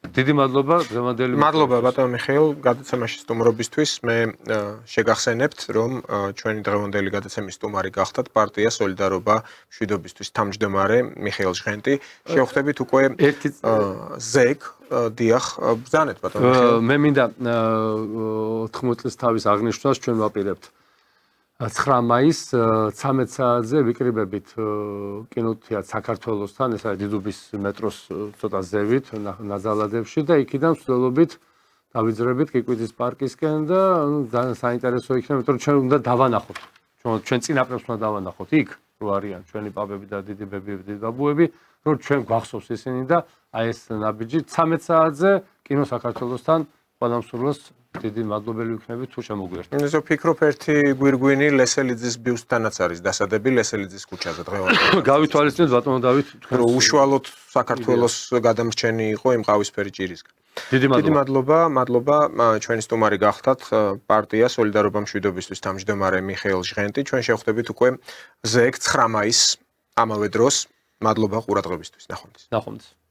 დიდი მადლობა დღევანდელი მადლობა ბატონ მიხეილ გადაცემაში სტუმრობისთვის მე შეგახსენებთ რომ ჩვენი დღევანდელი გადაცემის სტუმარი გახდათ პარტია სოლიდარობა მშვიდობისთვის თავმჯდომარე მიხეილ ჟღენტი შევხვდებით უკვე ზეგ დიახ ბრძანეთ ბატონ მიხეილ მე მინდა 80 წლის თავის აღნიშვნას ჩვენ ვაპირებთ 9 მაისს 13 საათზე ვიკრიბებით კინოთეატრ საქართველოსთან, ეს არის დიდუბის მეტროს ცოტა ზევით, ნაზალადებში და იქიდან ვცდილობთ დავიძრებით კიკვიძის პარკისკენ და ძალიან საინტერესო იქნება, იმიტომ რომ ჩვენ უნდა დავანახოთ. ჩვენ წინაპრებს უნდა დავანახოთ იქ, რო არიან ჩვენი პაპები და დიდი ბებიები, დიდი ბაბუები, რომ ჩვენ გვახსოვს ისინი და აი ეს ნაბიჯი 13 საათზე კინო საქართველოსთან ყველა მსურველს დიდი მადლობელი ვიქნებით თუ შემოგვიერთდეთ. მე ვფიქრობ ერთი გვირგვინი ლესელიძის ბიუსტთანაც არის დასადები ლესელიძის ქუჩაზე დღევანდელ. გავითვალისწინეთ ბატონო დავით, რომ უშუალოდ საქართველოს გადამრჩენი იყო იმ ყავისფერი ჭირისგან. დიდი მადლობა ჩვენი სტუმარი გახდათ პარტია სოლიდარობა მშვიდობისთვის თავმჯდომარე მიხეილ ჟღენტი. ჩვენ შევხვდებით უკვე ზეგ 9 მაისს ამავე დროს. მადლობა ყურადღებისთვის. ნახვამდის.